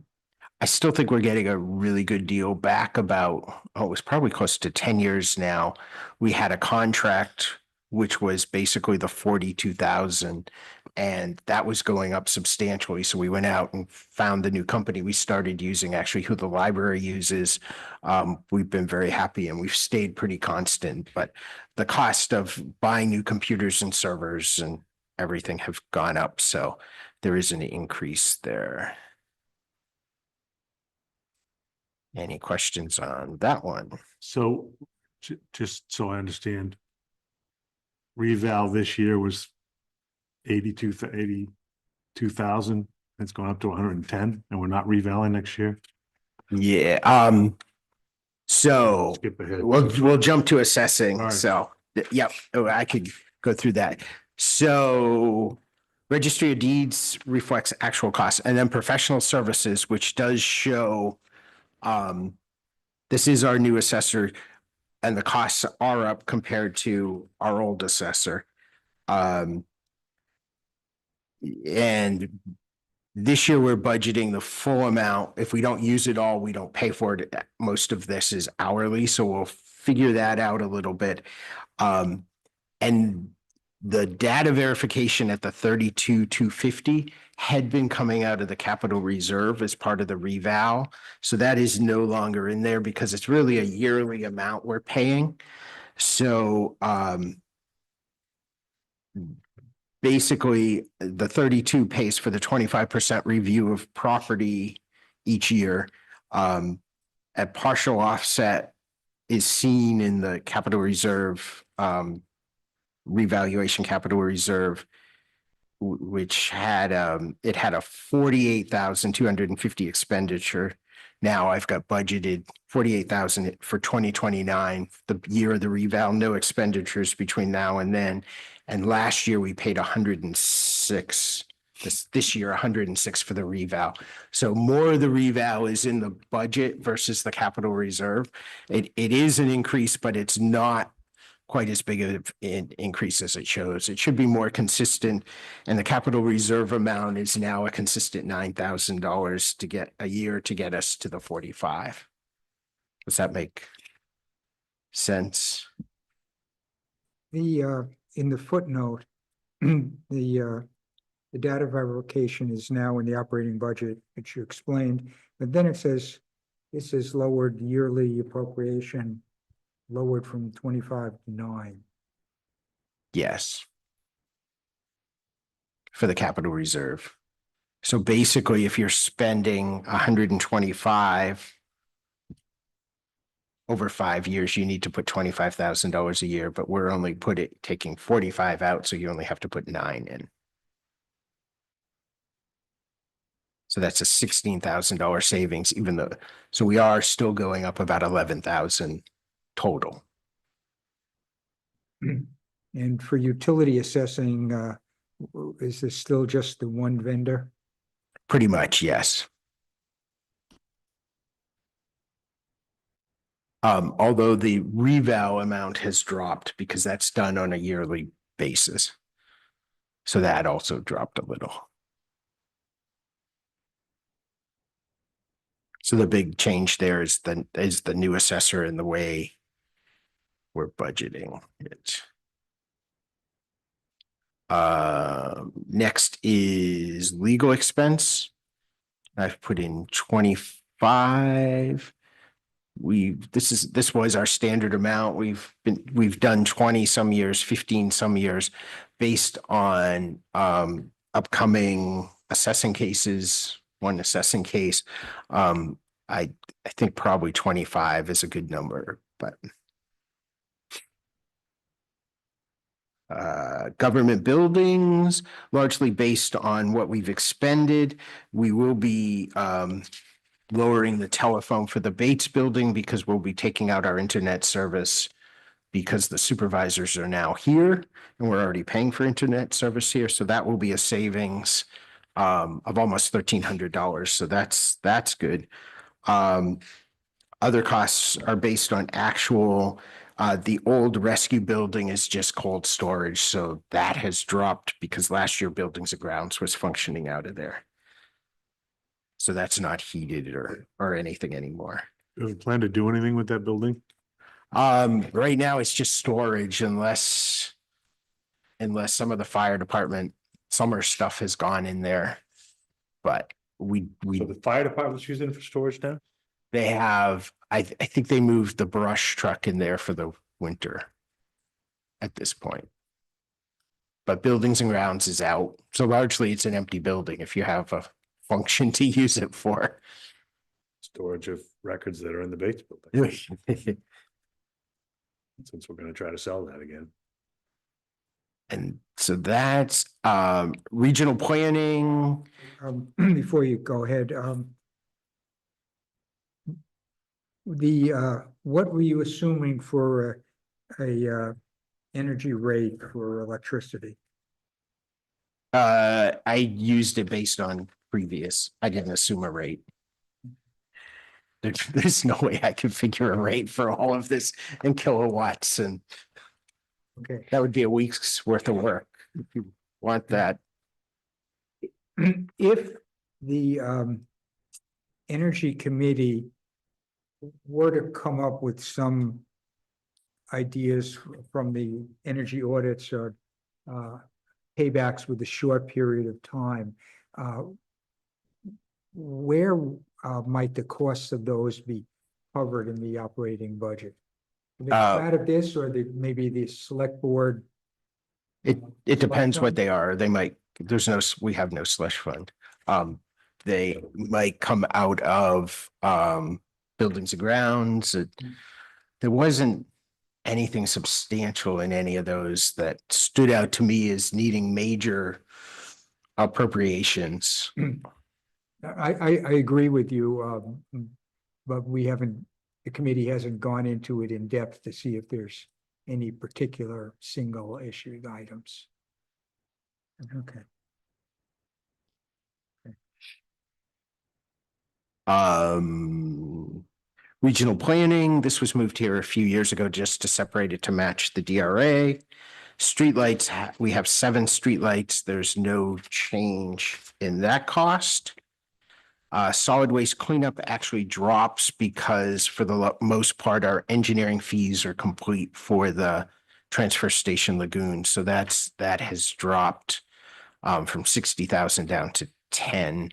still think we're getting a really good deal back about, it was probably close to 10 years now. We had a contract which was basically the 42,000, and that was going up substantially. So we went out and found the new company we started using, actually who the library uses. We've been very happy and we've stayed pretty constant, but the cost of buying new computers and servers and everything have gone up. So there is an increase there. Any questions on that one? So just so I understand, reval this year was 82,000. It's going up to 110, and we're not revaling next year. Yeah. So Skip ahead. we'll jump to assessing. All right. So, yep, I could go through that. So Registry of Deeds reflects actual costs, and then professional services, which does show this is our new assessor, and the costs are up compared to our old assessor. And this year we're budgeting the full amount. If we don't use it all, we don't pay for it. Most of this is hourly, so we'll figure that out a little bit. And the data verification at the 32,250 had been coming out of the capital reserve as part of the reval. So that is no longer in there because it's really a yearly amount we're paying. So basically the 32 pays for the 25% review of property each year. A partial offset is seen in the capital reserve revaluation capital reserve, which had it had a 48,250 expenditure. Now I've got budgeted 48,000 for 2029, the year of the reval, no expenditures between now and then. And last year we paid 106. This year 106 for the reval. So more of the reval is in the budget versus the capital reserve. It is an increase, but it's not quite as big of an increase as it shows. It should be more consistent, and the capital reserve amount is now a consistent $9,000 to get a year to get us to the 45. Does that make sense? In the footnote, the data verification is now in the operating budget, which you explained, but then it says lowered yearly appropriation, lowered from 25 to 9. Yes. For the capital reserve. So basically, if you're spending 125 over 5 years, you need to put $25,000 a year, but we're only taking 45 out, so you only have to put 9 in. So that's a $16,000 savings, even though, so we are still going up about 11,000 total. And for utility assessing, is this still just the one vendor? Pretty much, yes. Although the reval amount has dropped because that's done on a yearly basis. So that also dropped a little. So the big change there is the new assessor and the way we're budgeting it. Next is legal expense. I've put in 25. This was our standard amount. We've done 20 some years, 15 some years, based on upcoming assessing cases, one assessing case. I think probably 25 is a good number, but government buildings, largely based on what we've expended. We will be lowering the telephone for the Bates building because we'll be taking out our internet service because the supervisors are now here and we're already paying for internet service here. So that will be a savings of almost $1,300. So that's good. Other costs are based on actual, the old rescue building is just cold storage. So that has dropped because last year Buildings and Grounds was functioning out of there. So that's not heated or anything anymore. Do you plan to do anything with that building? Right now it's just storage unless some of the fire department summer stuff has gone in there. But So the fire department's using it for storage now? they have, I think they moved the brush truck in there for the winter at this point. But Buildings and Grounds is out. So largely it's an empty building if you have a function to use it for. Storage of records that are in the Bates building, And since we're gonna try to sell that again. so that's regional planning. Before you go ahead, what were you assuming for a energy rate for electricity? I used it based on previous. I didn't assume a rate. There's no way I could figure a rate for all of this in kilowatts, and Okay. that would be a week's worth of work if you want that. If the Energy Committee were to come up with some ideas from the energy audits or paybacks with a short period of time, where might the costs of those be covered in the operating budget? Would they come out of this, or maybe the select board? It slush depends what fund? they are. They might, we have no slush fund. They might come out of Buildings and Grounds. There wasn't anything substantial in any of those that stood out to me as needing major appropriations. I agree with you, but the committee hasn't gone into it in depth to see if there's any particular single issue items. Okay. Regional planning, this was moved here a few years ago just to separate it to match the DRA. Streetlights, we have 7 streetlights. There's no change in that cost. Solid waste cleanup actually drops because for the most part, our engineering fees are complete for the transfer station lagoon. So that has dropped from 60,000 down to 10.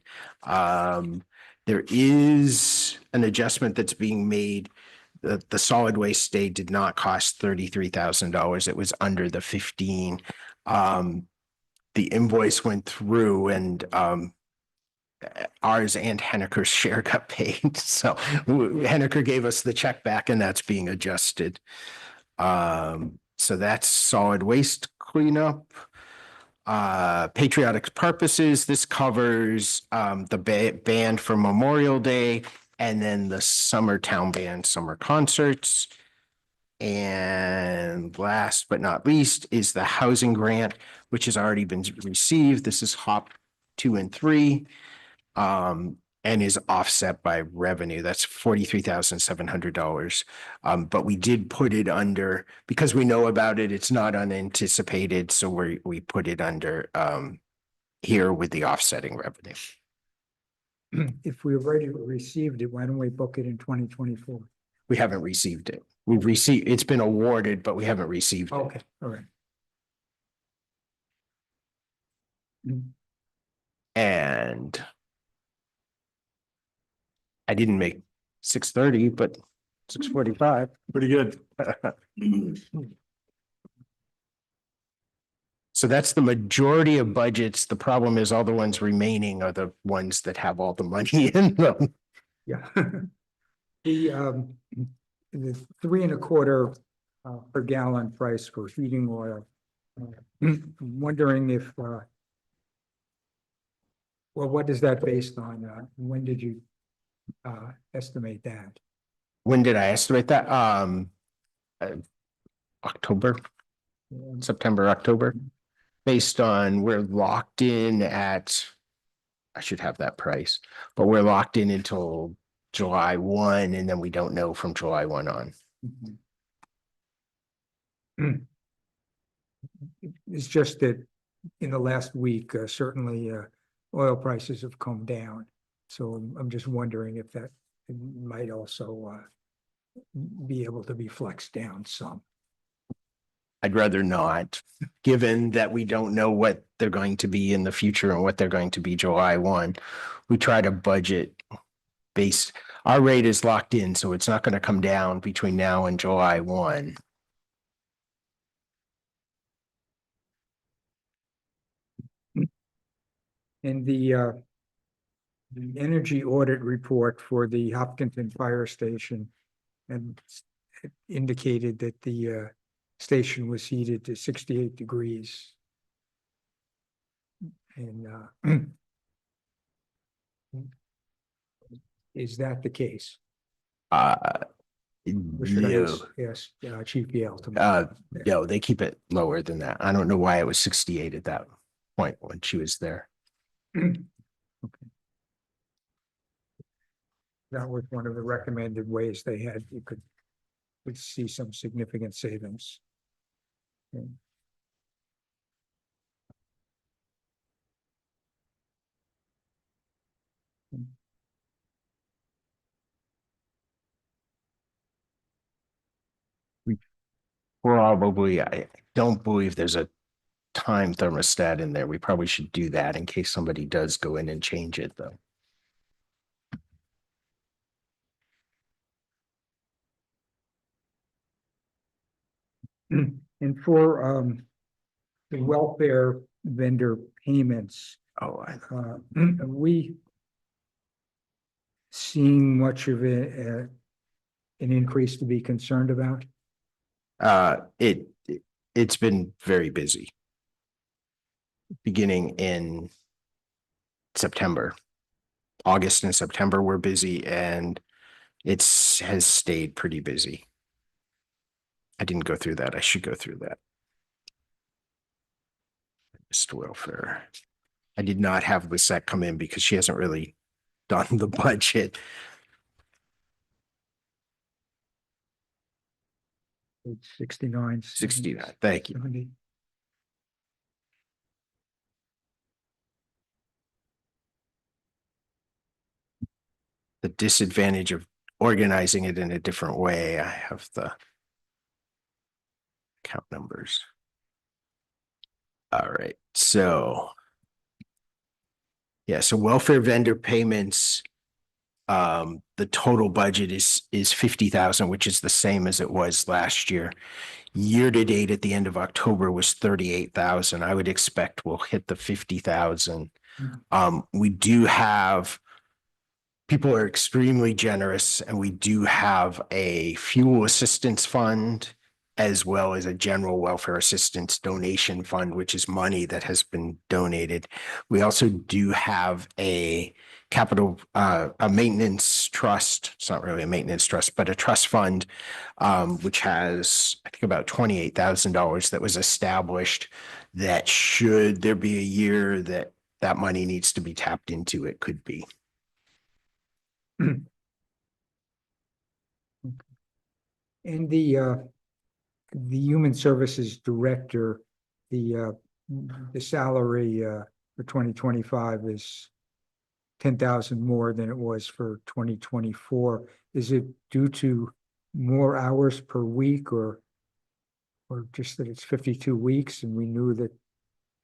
There is an adjustment that's being made. The solid waste stay did not cost $33,000. It was under the 15. The invoice went through and ours and Henneker's share got paid. So Henneker gave us the check back and that's being adjusted. So that's solid waste cleanup. Patriotic purposes, this covers the band for Memorial Day and then the summer town band summer concerts. And last but not least is the housing grant, which has already been received. This is HOP 2 and 3. And is offset by revenue. That's $43,700. But we did put it under, because we know about it, it's not unanticipated, so we put it under here with the offsetting revenue. If we already received it, why don't we book it in 2024? We haven't received it. We've received, it's been awarded, but we haven't received it. Okay, all right. And I didn't make 6:30, but 6:45. Pretty good. So that's the majority of budgets. The problem is all the ones remaining are the ones that have all the money in them. Yeah. The 3.25 per gallon price for heating oil. I'm wondering if well, what is that based on? When did you estimate that? When did I estimate that? October, September, October. Based on we're locked in at, I should have that price, but we're locked in until July 1, and then we don't know from July 1 on. It's just that in the last week, certainly oil prices have come down. So I'm just wondering if that might also be able to be flexed down some. I'd rather not, given that we don't know what they're going to be in the future and what they're going to be July 1. We try to budget based, our rate is locked in, so it's not going to come down between now and July 1. And the energy audit report for the Hopkinton Fire Station and it indicated that the station was heated to 68 degrees. And is that the case? Or should I ask Chief Yale to No, they keep it lower than that. I don't know why it was 68 at that point when she was there. Okay. That was one of the recommended ways they had, you could see some significant savings. Okay. Probably, I don't believe there's a time thermostat in there. We probably should do that in case somebody does go in and change it, though. And for the welfare vendor payments, Oh, are we seeing much of an increase to be concerned about? It's been very busy. Beginning in September. August and September were busy and has stayed pretty busy. I didn't go through that. I should go through that. Just welfare. I did not have Lisette come in because she hasn't really done the budget. It's 69. 69, thank you. 70. The disadvantage of organizing it in a different way. I have the account numbers. All right, so. Yeah, so welfare vendor payments. The total budget is 50,000, which is the same as it was last year. Year to date at the end of October was 38,000. I would expect we'll hit the 50,000 We do have, people are extremely generous, and we do have a fuel assistance fund as well as a general welfare assistance donation fund, which is money that has been donated. We also do have a capital, a maintenance trust. It's not really a maintenance trust, but a trust fund, which has, I think, about $28,000 that was established, that should there be a year that that money needs to be tapped into, it could be. And the Human Services Director, the salary, for 2025 is 10,000 more than it was for 2024. Is it due to more hours per week, or just that it's 52 weeks and we knew that there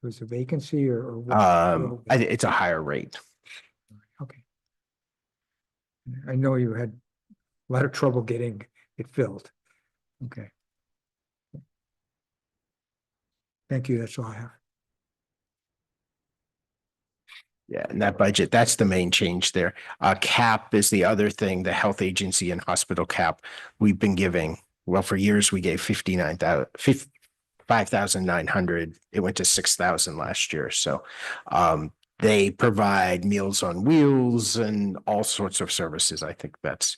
was a vacancy, or what? It's a higher rate. Okay. I know you had a lot of trouble getting it filled. Okay. Thank you. That's all I have. Yeah, and that budget, that's the main change there. CAP is the other thing, the health agency and hospital cap we've been giving. Well, for years, we gave 5,900. It went to 6,000 last year. So they provide Meals on Wheels and all sorts of services. I think that's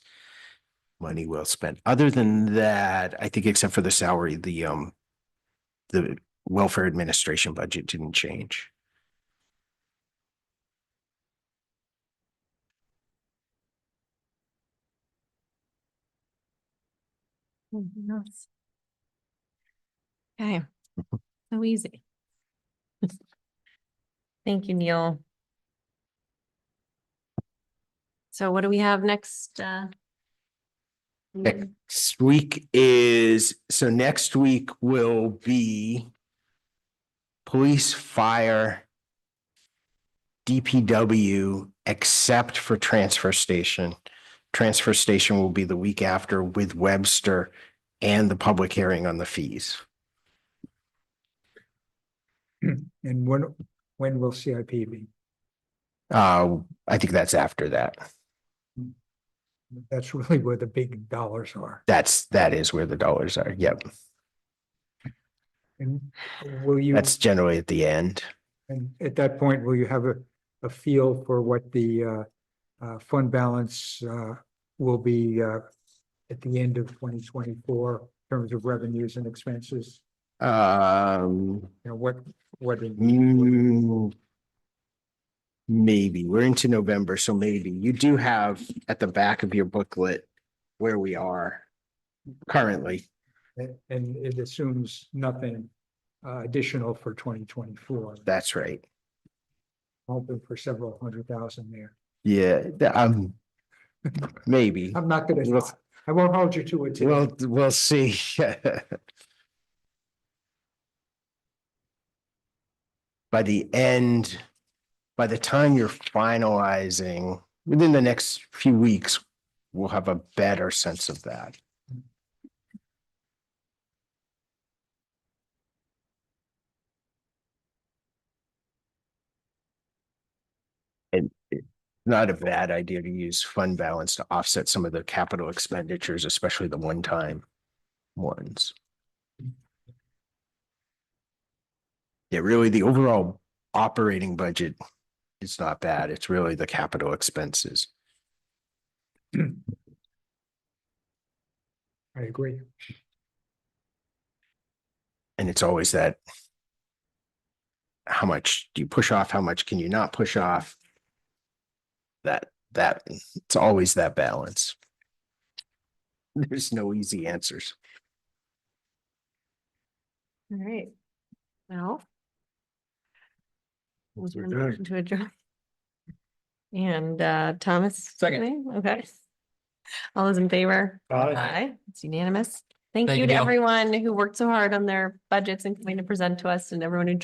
money well spent. Other than that, I think except for the salary, the welfare administration budget didn't change. Anything else? Okay, so easy. Thank you, Neil. So what do we have next? Next week is, so next week will be police, fire, DPW, except for transfer station. Transfer station will be the week after with Webster and the public hearing on the fees. And when will CIP be? I think that's after that. That's really where the big dollars are. That is where the dollars are. Yep. And will you, That's generally at the end. and at that point, will you have a feel for what the fund balance will be at the end of 2024 in terms of revenues and expenses? You know, what? Maybe we're into November, so maybe you do have at the back of your booklet where we are currently. And it assumes nothing additional for 2024. That's right. Hoping for several 100,000 there. Yeah, maybe. I'm not gonna, I won't hold you to it today. We'll see. By the end, by the time you're finalizing, within the next few weeks, we'll have a better sense of that. And it's not a bad idea to use fund balance to offset some of the capital expenditures, especially the one-time ones. Yeah, really, the overall operating budget is not bad. It's really the capital expenses. I agree. And it's always that, how much do you push off? How much can you not push off? That it's always that balance. There's no easy answers. All right. Well. Was there a We're motion to adjourn? And Thomas? Second. Okay. All those in favor? Aye. It's unanimous. Thank Thank you you, to Neil. everyone who worked so hard on their budgets and coming to present to us, and everyone who